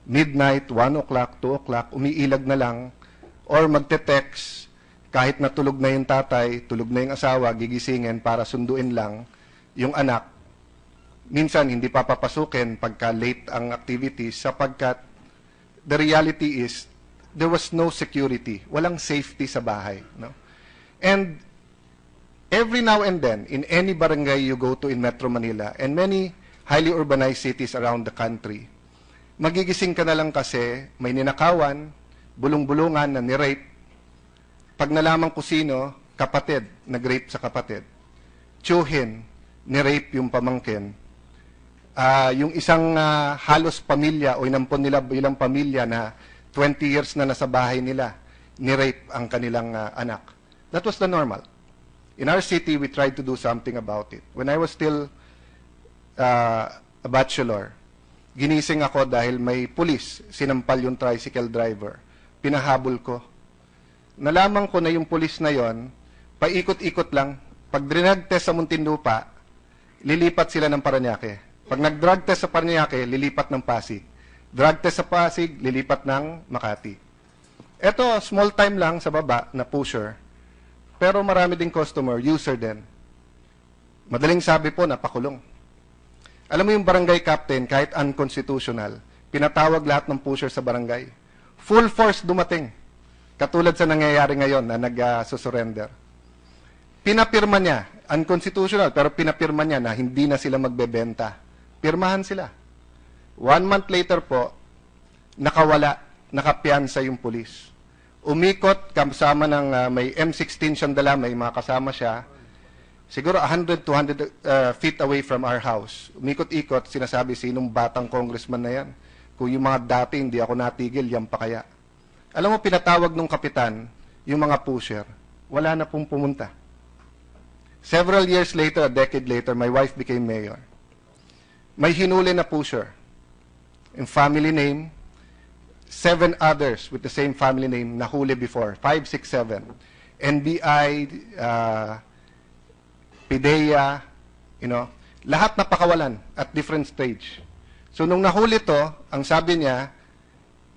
midnight, 1 o'clock, 2 o'clock, umiilag na lang or magte-text kahit natulog na yung tatay, tulog na yung asawa, gigisingin para sunduin lang yung anak. Minsan hindi papapasukin pagka late ang activities sapagkat the reality is there was no security, walang safety sa bahay, no? And every now and then in any barangay you go to in Metro Manila and many highly urbanized cities around the country, magigising ka na lang kasi may ninakawan, bulong-bulungan na ni-rape. Pag nalaman ko sino, kapatid, nag-rape sa kapatid. Tiyuhin, ni-rape yung pamangkin. Yung isang halos pamilya o inampon nila bilang pamilya na 20 years na nasa bahay nila, ni-rape ang kanilang anak. That was the normal. In our city, we tried to do something about it. When I was still a bachelor, ginising ako dahil may pulis, sinampal yung tricycle driver. Pinahabol ko. Nalaman ko na yung pulis na yon, paikot-ikot lang. Pag drug test sa Muntinlupa, lilipat sila ng Parañaque. Pag nag-drug test sa Parañaque, lilipat ng Pasig. Drug test sa Pasig, lilipat ng Makati. Ito, small time lang sa baba na pusher. Pero marami ding customer, user din. Madaling sabi po, napakulong. Alam mo yung barangay captain, kahit unconstitutional, pinatawag lahat ng pusher sa barangay. Full force dumating. Katulad sa nangyayari ngayon na nag-surrender. Pinapirma niya, unconstitutional, pero pinapirma niya na hindi na sila magbebenta. Pirmahan sila. 1 month later po, nakawala, nakapiansa yung pulis. Umikot, kasama ng may M16 siyang dala, may mga kasama siya, siguro 100, 200 feet away from our house. Umikot-ikot, sinasabi, sinong batang congressman na yan? Kung yung mga dati hindi ako natigil, yan pa kaya? Alam mo, pinatawag nung kapitan, yung mga pusher, wala na pong pumunta. Several years later, a decade later, my wife became mayor. May hinuli na pusher. In family name, 7 others with the same family name nahuli before, 5, 6, 7. NBI, PIDEA, lahat napakawalan at different stage. So nung nahuli to, ang sabi niya,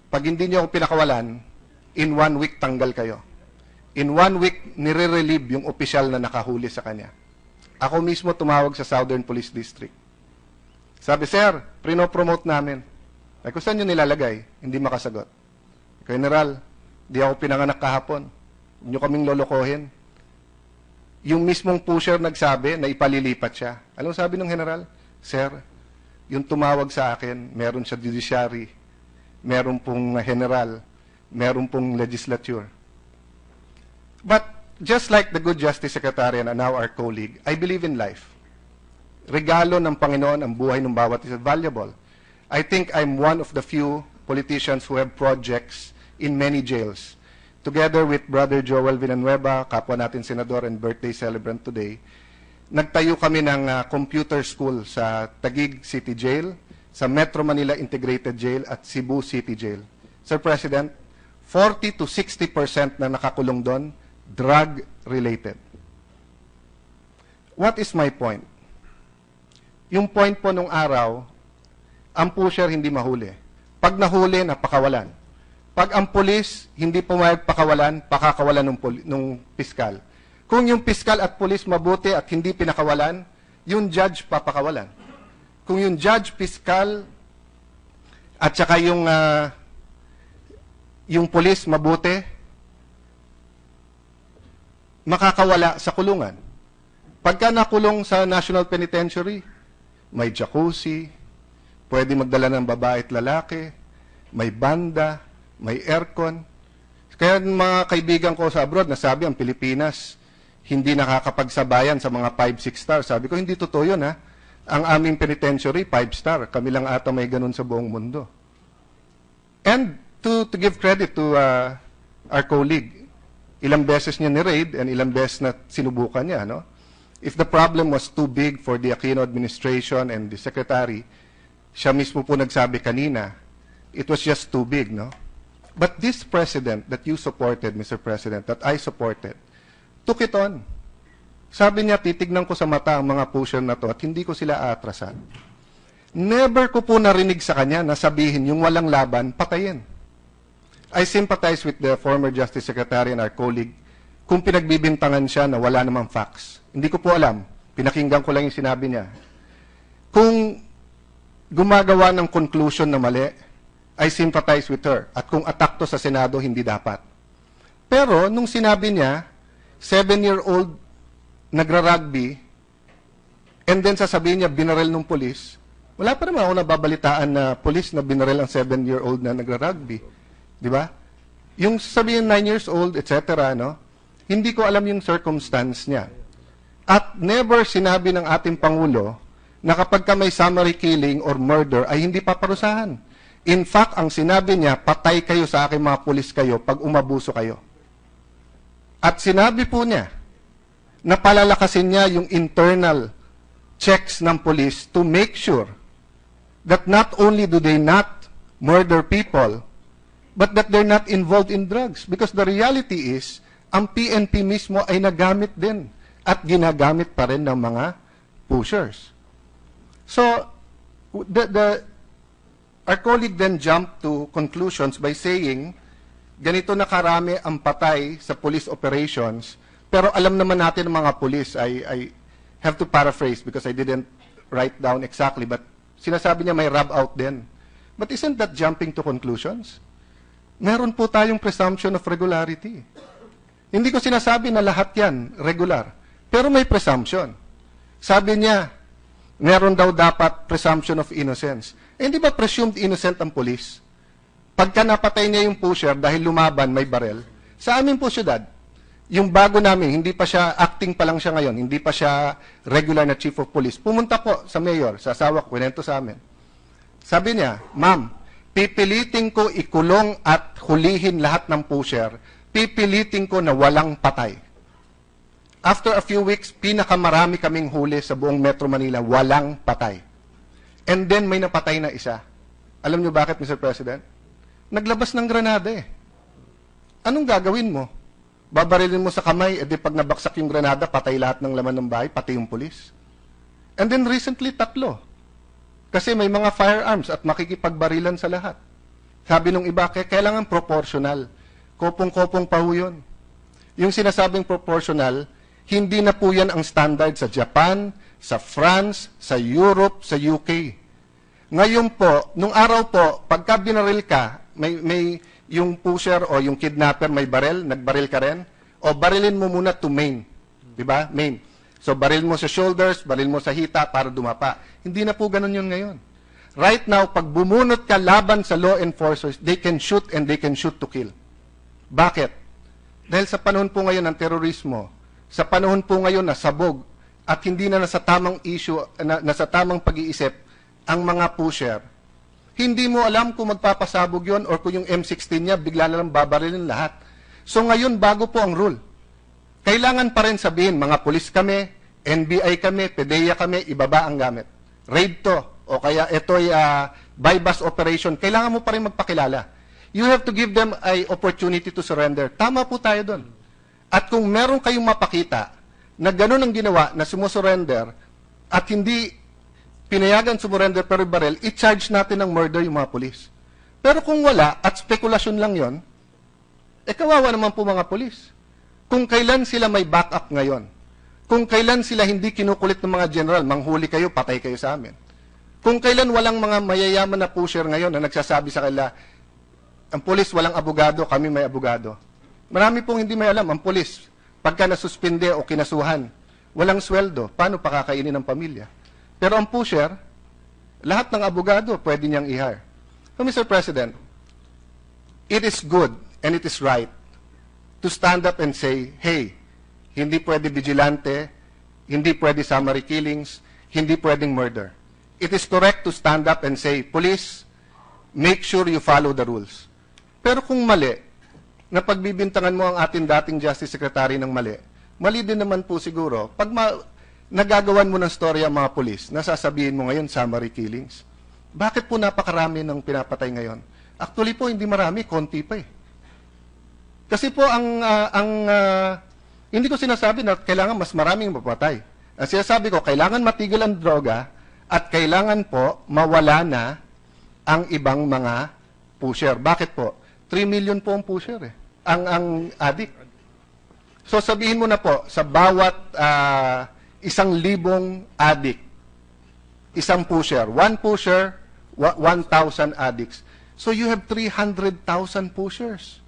pag hindi niyo ako pinakawalan, in 1 week tanggal kayo. In 1 week, nire-relieve yung opisyal na nakahuli sa kanya. Ako mismo tumawag sa Southern Police District. Sabi, sir, prino-promote namin. Ay, kung saan nyo nilalagay? Hindi makasagot. General, di ako pinanganak kahapon. Huwag nyo kaming lolokohin. yung mismong pusher nagsabi na ipalilipat siya. Anong sabi ng general? Sir, yung tumawag sa akin, meron siya judiciary, meron pong general, meron pong legislature. But just like the good Justice Secretary and now our colleague, I believe in life. Regalo ng Panginoon ang buhay ng bawat isa, valuable. I think I'm one of the few politicians who have projects in many jails. Together with Brother Joel Villanueva, kapwa natin senador and birthday celebrant today, nagtayo kami ng computer school sa Taguig City Jail, sa Metro Manila Integrated Jail at Cebu City Jail. Sir President, 40 to 60% na nakakulong doon, drug-related. What is my point? Yung point po nung araw, ang pusher hindi mahuli. Pag nahuli, napakawalan. Pag ang pulis hindi pumayag pakawalan, pakakawalan ng piskal. Kung yung piskal at pulis mabuti at hindi pinakawalan, yung judge papakawalan. Kung yung judge, piskal, at saka yung pulis mabuti, makakawala sa kulungan. Pagka nakulong sa National Penitentiary, may jacuzzi, pwede magdala ng babae at lalaki, may banda, may aircon. Kaya mga kaibigan ko sa abroad, nasabi ang Pilipinas, hindi nakakapagsabayan sa mga 5-6 star. Sabi ko, hindi totoo yun, ha? Ang aming penitentiary, 5 star. Kami lang ata may ganun sa buong mundo. And to give credit to our colleague, ilang beses niya ni-raid and ilang beses na sinubukan niya, no? If the problem was too big for the Aquino administration and the secretary, siya mismo po nagsabi kanina, it was just too big, no? But this president that you supported, Mr. President, that I supported, took it on. Sabi niya, titignan ko sa mata ang mga pusher na to at hindi ko sila aatrasan. Never ko po narinig sa kanya na sabihin yung walang laban, patayin. I sympathize with the former Justice Secretary and our colleague kung pinagbibintangan siya na wala namang facts. Hindi ko po alam. Pinakinggan ko lang yung sinabi niya. Kung gumagawa ng conclusion na mali, I sympathize with her. At kung attack to sa Senado, hindi dapat. Pero, nung sinabi niya, 7-year-old nagra-rugby, and then sasabihin niya, binaril ng polis, wala pa naman ako nababalitaan na polis na binaril ang 7-year-old na nagra-rugby. Di ba? Yung sabihin 9 years old, etc., no? Hindi ko alam yung circumstance niya. At never sinabi ng ating Pangulo na kapag ka may summary killing or murder ay hindi paparusahan. In fact, ang sinabi niya, patay kayo sa aking mga pulis kayo pag umabuso kayo. At sinabi po niya na palalakasin niya yung internal checks ng pulis to make sure that not only do they not murder people, but that they're not involved in drugs. Because the reality is, ang PNP mismo ay nagamit din at ginagamit pa rin ng mga pushers. So, our colleague then jumped to conclusions by saying, ganito na karami ang patay sa police operations, pero alam naman natin ng mga police, I have to paraphrase because I didn't write down exactly, but sinasabi niya may rub out din. But isn't that jumping to conclusions? Meron po tayong presumption of regularity. Hindi ko sinasabi na lahat yan regular, pero may presumption. Sabi niya, meron daw dapat presumption of innocence. Hindi ba presumed innocent ang police? Pagka napatay niya yung pusher dahil lumaban, may barel, sa amin po syudad, yung bago namin, hindi pa siya, acting pa lang siya ngayon, hindi pa siya regular na chief of police, pumunta po sa mayor, sa asawa ko, kwento sa amin. Sabi niya, ma'am, pipilitin ko ikulong at hulihin lahat ng pusher, pipilitin ko na walang patay. After a few weeks, pinakamarami kaming huli sa buong Metro Manila, walang patay. And then may napatay na isa. Alam niyo bakit, Mr. President? Naglabas ng granada eh. Anong gagawin mo? Babarilin mo sa kamay, edi pag nabaksak yung granada, patay lahat ng laman ng bahay, pati yung pulis. And then recently, 3. Kasi may mga firearms at makikipagbarilan sa lahat. Sabi nung iba, kailangan proportional. Kopong-kopong pa ho yun. Yung sinasabing proportional, hindi na po yan ang standard sa Japan, sa France, sa Europe, sa UK. Ngayon po, nung araw po, pagka binaril ka, may yung pusher o yung kidnapper may baril, nagbaril ka rin, o barilin mo muna to main. Diba? Main. So, baril mo sa shoulders, baril mo sa hita para dumapa. Hindi na po ganun yun ngayon. Right now, pag bumunot ka laban sa law enforcers, they can shoot and they can shoot to kill. Bakit? Dahil sa panahon po ngayon ng terorismo, sa panahon po ngayon na sabog, at hindi na nasa tamang issue, nasa tamang pag-iisip, ang mga pusher, hindi mo alam kung magpapasabog yon or kung yung M16 niya, bigla na lang babarilin lahat. So ngayon, bago po ang rule. Kailangan pa rin sabihin, mga pulis kami, NBI kami, PDEA kami, ibaba ang gamit. Raid to, o kaya ito'y buy-bust operation, kailangan mo pa rin magpakilala. You have to give them an opportunity to surrender. Tama po tayo doon. At kung meron kayong mapakita na gano'n ang ginawa, na sumusurrender, at hindi pinayagan sumurrender pero baril, i-charge natin ng murder yung mga pulis. Pero kung wala, at spekulasyon lang yon, kawawa naman po mga pulis. Kung kailan sila may backup ngayon, kung kailan sila hindi kinukulit ng mga general, manghuli kayo, patay kayo sa amin. Kung kailan walang mga mayayaman na pusher ngayon na nagsasabi sa kanila, ang pulis walang abogado, kami may abogado. Marami pong hindi may alam, ang pulis, pagka nasuspinde o kinasuhan, walang sweldo, paano pakakainin ng pamilya? Pero ang pusher, lahat ng abogado pwede niyang i-hire. So, Mr. President, it is good and it is right to stand up and say, hey, hindi pwede vigilante, hindi pwede summary killings, hindi pwedeng murder. It is correct to stand up and say, police, make sure you follow the rules. Pero kung mali, na pagbibintangan mo ang ating dating Justice Secretary ng mali, mali din naman po siguro, pag nagagawan mo ng story ang mga pulis, nasasabihin mo ngayon, summary killings. Bakit po napakarami ng pinapatay ngayon? Actually po, hindi marami, konti pa eh. Kasi po, hindi ko sinasabi na kailangan mas maraming mapatay. Ang sinasabi ko, kailangan matigil ang droga at kailangan po mawala na ang ibang mga pusher. Bakit po? 3 million po ang pusher eh. Ang addict. So sabihin mo na po, sa bawat 1,000 addict, isang pusher, 1 pusher, 1,000 addicts. So you have 300,000 pushers.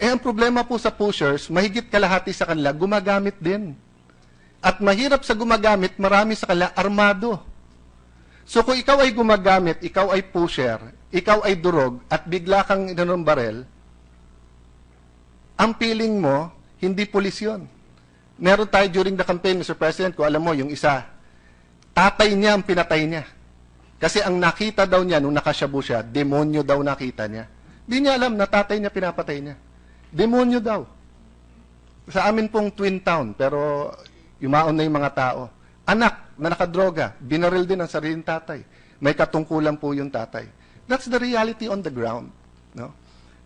Ang problema po sa pushers, mahigit kalahati sa kanila, gumagamit din. At mahirap sa gumagamit, marami sa kanila armado. So kung ikaw ay gumagamit, ikaw ay pusher, ikaw ay durog, at bigla kang inanong barel, ang feeling mo, hindi pulis yun. Meron tayo during the campaign, Mr. President, kung alam mo, yung isa, tatay niya ang pinatay niya. Kasi ang nakita daw niya, nung nakasyabu siya, demonyo daw nakita niya. Di niya alam na tatay niya pinapatay niya. Demonyo daw. Sa amin pong twin town, pero yumaon na yung mga tao. Anak na nakadroga, binaril din ang sariling tatay. May katungkulan po yung tatay. That's the reality on the ground. No?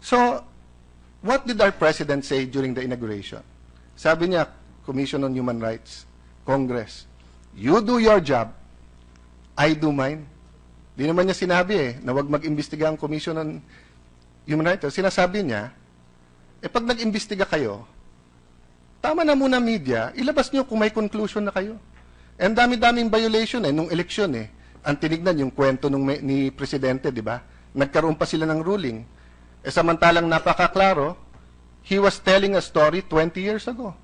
So, what did our president say during the inauguration? Sabi niya, Commission on Human Rights, Congress, you do your job, I do mine. Di naman niya sinabi na wag mag-imbestiga ang Commission on Human Rights. Sinasabi niya, pag nag-imbestiga kayo, tama na muna media, ilabas niyo kung may conclusion na kayo. And dami-daming violation nung eleksyon Ang tinignan yung kwento ni Presidente, di ba? Nagkaroon pa sila ng ruling. Samantalang napakaklaro, he was telling a story 20 years ago.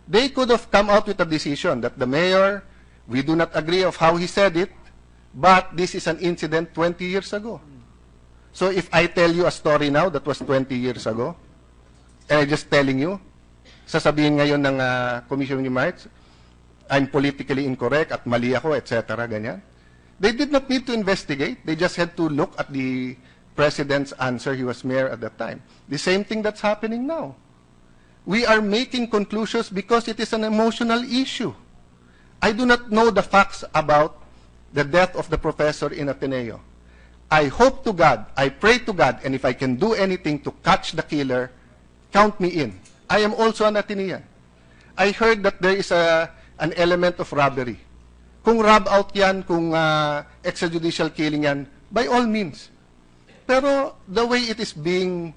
They could have come out with a decision that the mayor, we do not agree of how he said it, but this is an incident 20 years ago. So if I tell you a story now that was 20 years ago, and I'm just telling you, sasabihin ngayon ng Commission on Human Rights, I'm politically incorrect at mali ako, etc. Ganyan. They did not need to investigate. They just had to look at the President's answer. He was mayor at that time. The same thing that's happening now. We are making conclusions because it is an emotional issue. I do not know the facts about the death of the professor in Ateneo. I hope to God, I pray to God, and if I can do anything to catch the killer, count me in. I am also an Atenean. I heard that there is an element of robbery. Kung rob out yan, kung extrajudicial killing yan, by all means. Pero the way it is being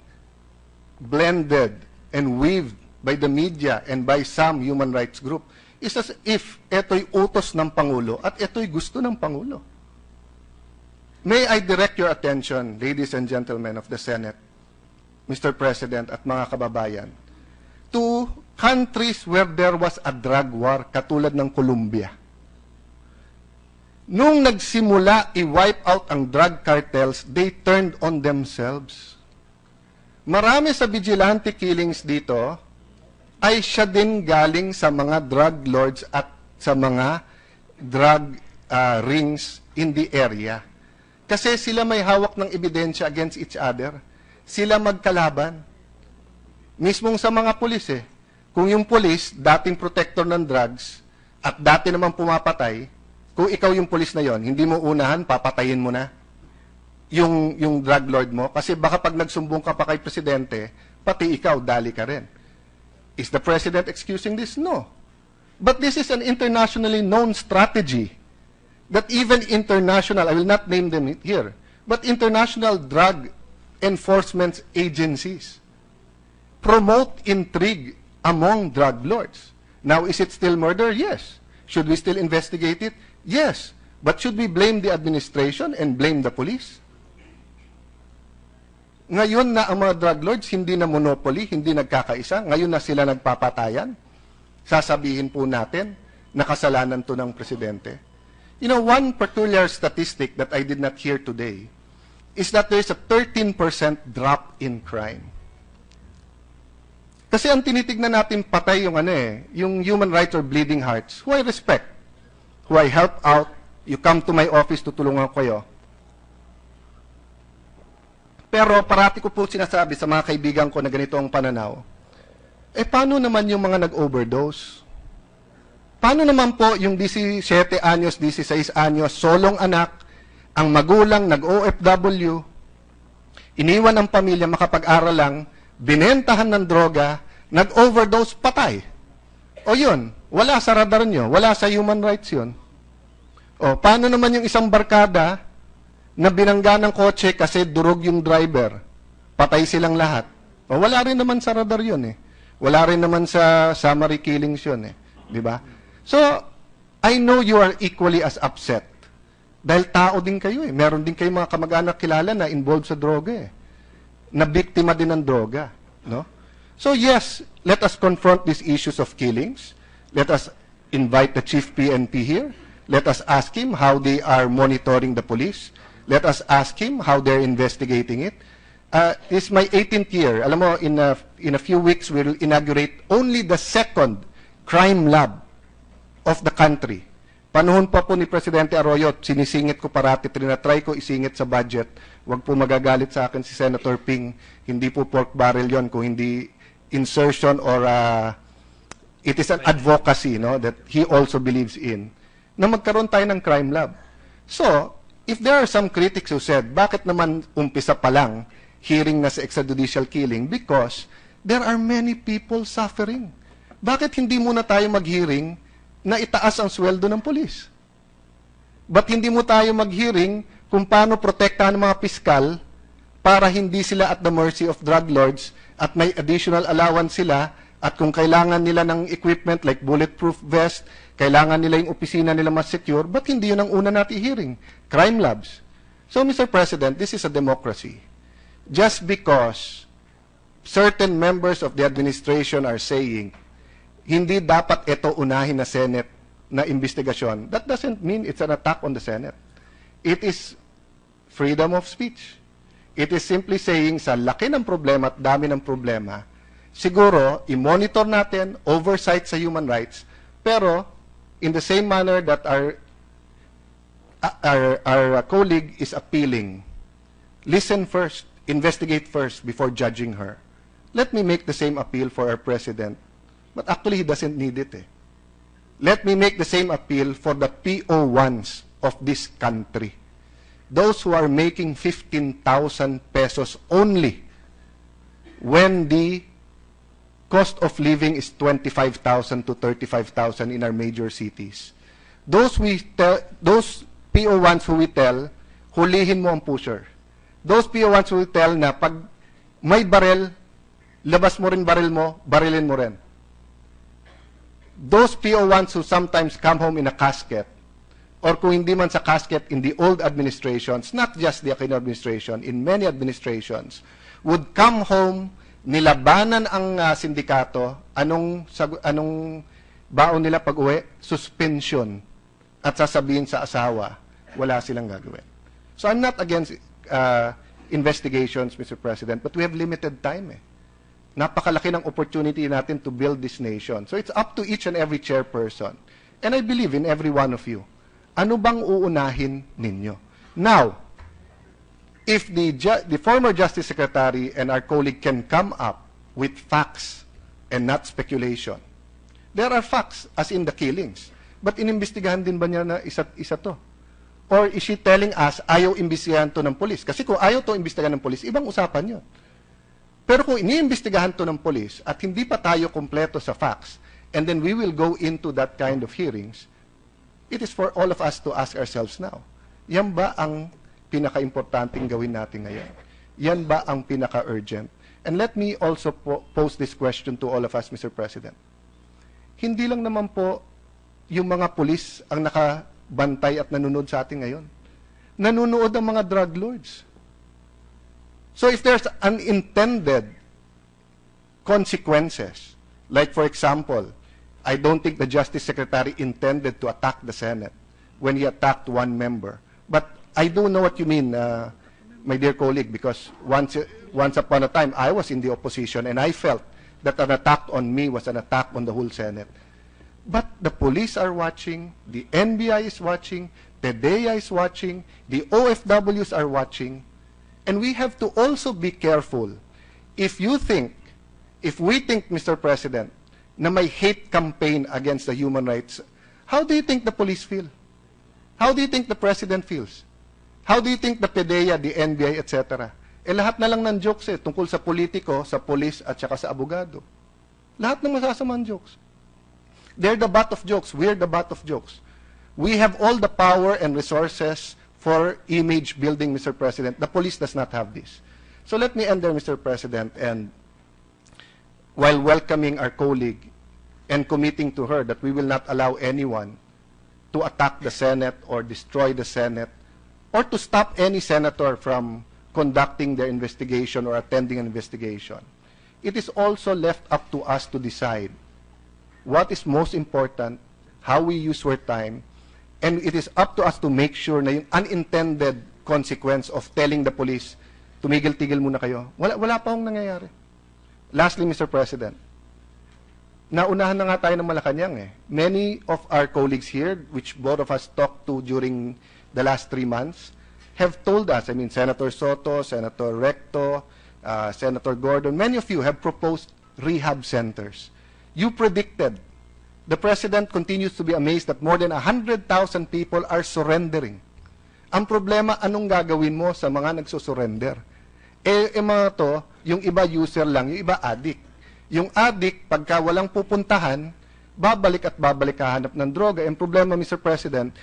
blended and weaved by the media and by some human rights group is as if ito'y utos ng Pangulo at ito'y gusto ng Pangulo. May I direct your attention, ladies and gentlemen of the Senate, Mr. President at mga kababayan, to countries where there was a drug war, katulad ng Colombia. Nung nagsimula i-wipe out ang drug cartels, they turned on themselves. Marami sa vigilante killings dito ay siya din galing sa mga drug lords at sa mga drug rings in the area. Kasi sila may hawak ng ebidensya against each other. Sila magkalaban. Mismong sa mga pulis eh. Kung yung pulis, dating protector ng drugs, at dati naman pumapatay, kung ikaw yung pulis na yon, hindi mo unahan, papatayin mo na yung drug lord mo. Kasi baka pag nagsumbong ka pa kay presidente, pati ikaw, dali ka rin. Is the president excusing this? No. But this is an internationally known strategy that even international, I will not name them here, but international drug enforcement agencies promote intrigue among drug lords. Now, is it still murder? Yes. Should we still investigate it? Yes. But should we blame the administration and blame the police? Ngayon na ang mga drug lords hindi na monopoly, hindi nagkakaisa, ngayon na sila nagpapatayan, sasabihin po natin na kasalanan to ng presidente. You know, one peculiar statistic that I did not hear today is that there is a 13% drop in crime. Kasi ang tinitignan natin patay yung human rights or bleeding hearts, who I respect, who I help out, you come to my office, tutulungan ko kayo. Pero parati ko po sinasabi sa mga kaibigan ko na ganito ang pananaw, paano naman yung mga nag-overdose? Paano naman po yung 17 anyos, 16 anyos, solong anak, ang magulang nag-OFW, iniwan ang pamilya, makapag-aral lang, binentahan ng droga, nag-overdose, patay. O yun, wala sa radar nyo, wala sa human rights yun. O, paano naman yung isang barkada na binangga ng kotse kasi durog yung driver, patay silang lahat. O, wala rin naman sa radar yun eh. Wala rin naman sa summary killings yun eh. Di ba? So, I know you are equally as upset. Dahil tao din kayo eh. Meron din kayo mga kamag-anak kilala na involved sa droga eh. Na biktima din ng droga. No? So yes, let us confront these issues of killings. Let us invite the Chief PNP here. Let us ask him how they are monitoring the police. Let us ask him how they're investigating it. This is my 18th year. Alam mo, in a few weeks, we'll inaugurate only the second crime lab of the country. Panahon pa po ni Presidente Arroyo, sinisingit ko parati, trinatry ko isingit sa budget. Huwag po magagalit sa akin si Senator Ping. Hindi po pork barrel yon, kung hindi insertion or it is an advocacy that he also believes in, na magkaroon tayo ng crime lab. So, if there are some critics who said, bakit naman umpisa pa lang hearing na sa extrajudicial killing? Because there are many people suffering. Bakit hindi muna tayo mag-hearing na itaas ang sweldo ng pulis? Ba't hindi mo tayo mag-hearing kung paano protektahan ng mga piskal para hindi sila at the mercy of drug lords at may additional allowance sila at kung kailangan nila ng equipment like bulletproof vest, kailangan nila yung opisina nila mas secure, ba't hindi yun ang una natin hearing? Crime labs. So, Mr. President, this is a democracy. Just because certain members of the administration are saying, hindi dapat ito unahin na Senate na investigasyon, that doesn't mean it's an attack on the Senate. It is freedom of speech. It is simply saying, sa laki ng problema at dami ng problema, siguro, i-monitor natin, oversight sa human rights, pero in the same manner that our colleague is appealing, listen first, investigate first before judging her. Let me make the same appeal for our president. But actually, he doesn't need it. Let me make the same appeal for the PO1s of this country. Those who are making 15,000 pesos only when the cost of living is 25,000 to 35,000 in our major cities. Those PO1s who we tell, hulihin mo ang pusher. Those PO1s who we tell na pag may barel, labas mo rin baril mo, barilin mo rin. Those PO1s who sometimes come home in a casket, or kung hindi man sa casket in the old administrations, not just the Aquino administration, in many administrations, would come home nilabanan ang sindikato, anong baon nila pag-uwi? Suspension. At sasabihin sa asawa, wala silang gagawin. So I'm not against investigations, Mr. President, but we have limited time. Napakalaki ng opportunity natin to build this nation. So it's up to each and every chairperson. And I believe in every one of you. Ano bang uunahin ninyo? Now, if the former Justice Secretary and our colleague can come up with facts and not speculation, there are facts, as in the killings. But inimbestigahan din ba niya na isa to? Or is she telling us, ayaw imbestigahan to ng polis? Kasi kung ayaw to imbestigahan ng polis, ibang usapan yun. Pero kung iniimbestigahan to ng polis at hindi pa tayo kompleto sa facts, and then we will go into that kind of hearings, it is for all of us to ask ourselves now, yan ba ang pinaka-importanting gawin natin ngayon? Yan ba ang pinaka-urgent? And let me also pose this question to all of us, Mr. President. Hindi lang naman po yung mga pulis ang nakabantay at nanonood sa atin ngayon. Nanonood ang mga drug lords. So if there's unintended consequences, like for example, I don't think the Justice Secretary intended to attack the Senate when he attacked one member. But I do know what you mean, my dear colleague, because once upon a time, I was in the opposition and I felt that an attack on me was an attack on the whole Senate. But the police are watching, the NBI is watching, PDEA is watching, the OFWs are watching, and we have to also be careful. If we think, Mr. President, na may hate campaign against the human rights, how do you think the police feel? How do you think the President feels? How do you think the PDEA, the NBI, etc.? Lahat na lang ng jokes tungkol sa politiko, sa police, at saka sa abogado. Lahat ng masasamang jokes. They're the butt of jokes. We're the butt of jokes. We have all the power and resources for image building, Mr. President. The police does not have this. So let me end there, Mr. President, and while welcoming our colleague and committing to her that we will not allow anyone to attack the Senate or destroy the Senate or to stop any senator from conducting their investigation or attending an investigation. It is also left up to us to decide what is most important, how we use our time, and it is up to us to make sure na yung unintended consequence of telling the police, tumigil-tigil muna kayo. Wala pa hong nangyayari. Lastly, Mr. President, naunahan na nga tayo ng Malacanang. Many of our colleagues here, which both of us talked to during the last 3 months, have told us, I mean, Senator Soto, Senator Recto, Senator Gordon, many of you have proposed rehab centers. You predicted. The President continues to be amazed that more than 100,000 people are surrendering. Ang problema, anong gagawin mo sa mga nagsusurrender? Mga to, yung iba user lang, yung iba addict. Yung addict, pagka walang pupuntahan, babalik at babalik kahanap ng droga. Ang problema, Mr. President,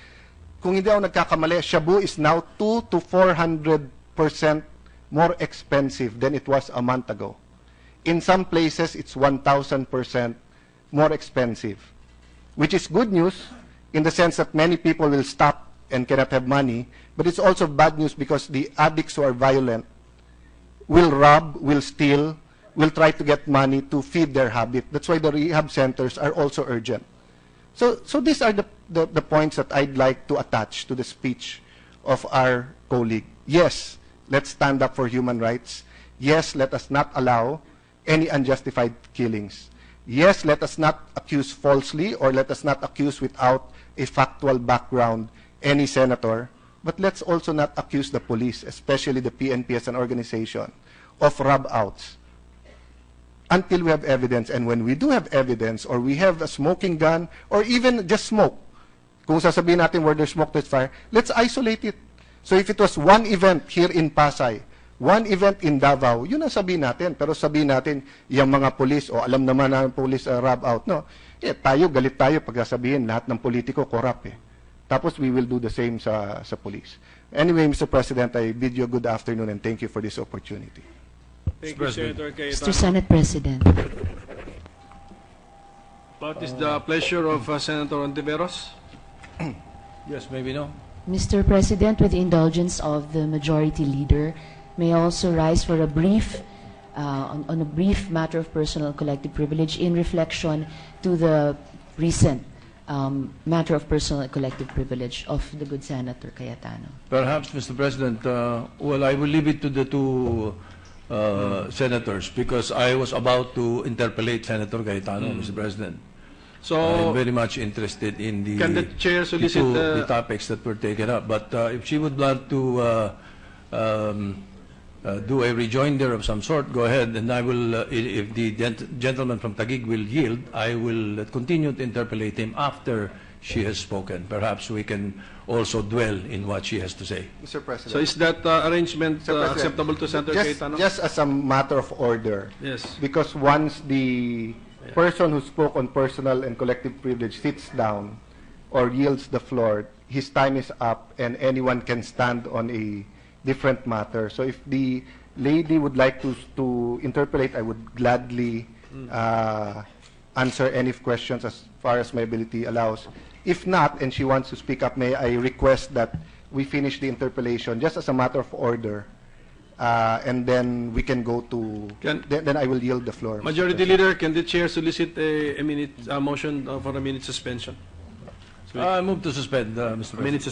kung hindi ako nagkakamali, shabu is now 200 to 400% more expensive than it was a month ago. In some places, it's 1,000% more expensive, which is good news in the sense that many people will stop and cannot have money, but it's also bad news because the addicts who are violent will rob, will steal, will try to get money to feed their habit. That's why the rehab centers are also urgent. So these are the points that I'd like to attach to the speech of our colleague. Yes, let's stand up for human rights. Yes, let us not allow any unjustified killings. Yes, let us not accuse falsely or let us not accuse without a factual background any senator. But let's also not accuse the police, especially the PNP as an organization, of rub-outs until we have evidence. And when we do have evidence or we have a smoking gun or even just smoke, kung sasabihin natin where there's smoke, there's fire, let's isolate it. So if it was one event here in Pasay, one event in Davao, yun ang sabihin natin. Pero sabihin natin, yung mga polis, o alam naman ng polis rub-out, no? Tayo, galit tayo pag sasabihin, lahat ng politiko corrupt Tapos we will do the same sa police. Anyway, Mr. President, I bid you a good afternoon and thank you for this opportunity. Thank you, Senator Cayetano. Mr. Senate President. What is the pleasure of Senator Ontiveros? Yes, maybe no. Mr. President, with the indulgence of the Majority Leader, may I also rise for a brief on a brief matter of personal collective privilege in reflection to the recent matter of personal and collective privilege of the good Senator Cayetano. Perhaps, Mr. President, well, I will leave it to the two senators because I was about to interpellate Senator Cayetano, Mr. President. So, I'm very much interested in the, can the chair solicit the topics that were taken up. But if she would like to do a rejoinder of some sort, go ahead, and I will, if the gentleman from Taguig will yield, I will continue to interpellate him after she has spoken. Perhaps we can also dwell in what she has to say. Mr. President. So is that arrangement Mr. President, acceptable to Senator Cayetano? Just as a matter of order, Yes. because once the person who spoke on personal and collective privilege sits down or yields the floor, his time is up and anyone can stand on a different matter. So if the lady would like to interpolate, I would gladly answer any questions as far as my ability allows. If not, and she wants to speak up, may I request that we finish the interpellation just as a matter of order, and then we can go to, then I will yield the floor. Majority Leader, can the chair solicit a motion for a minute suspension? I move to suspend, Mr. President. Minute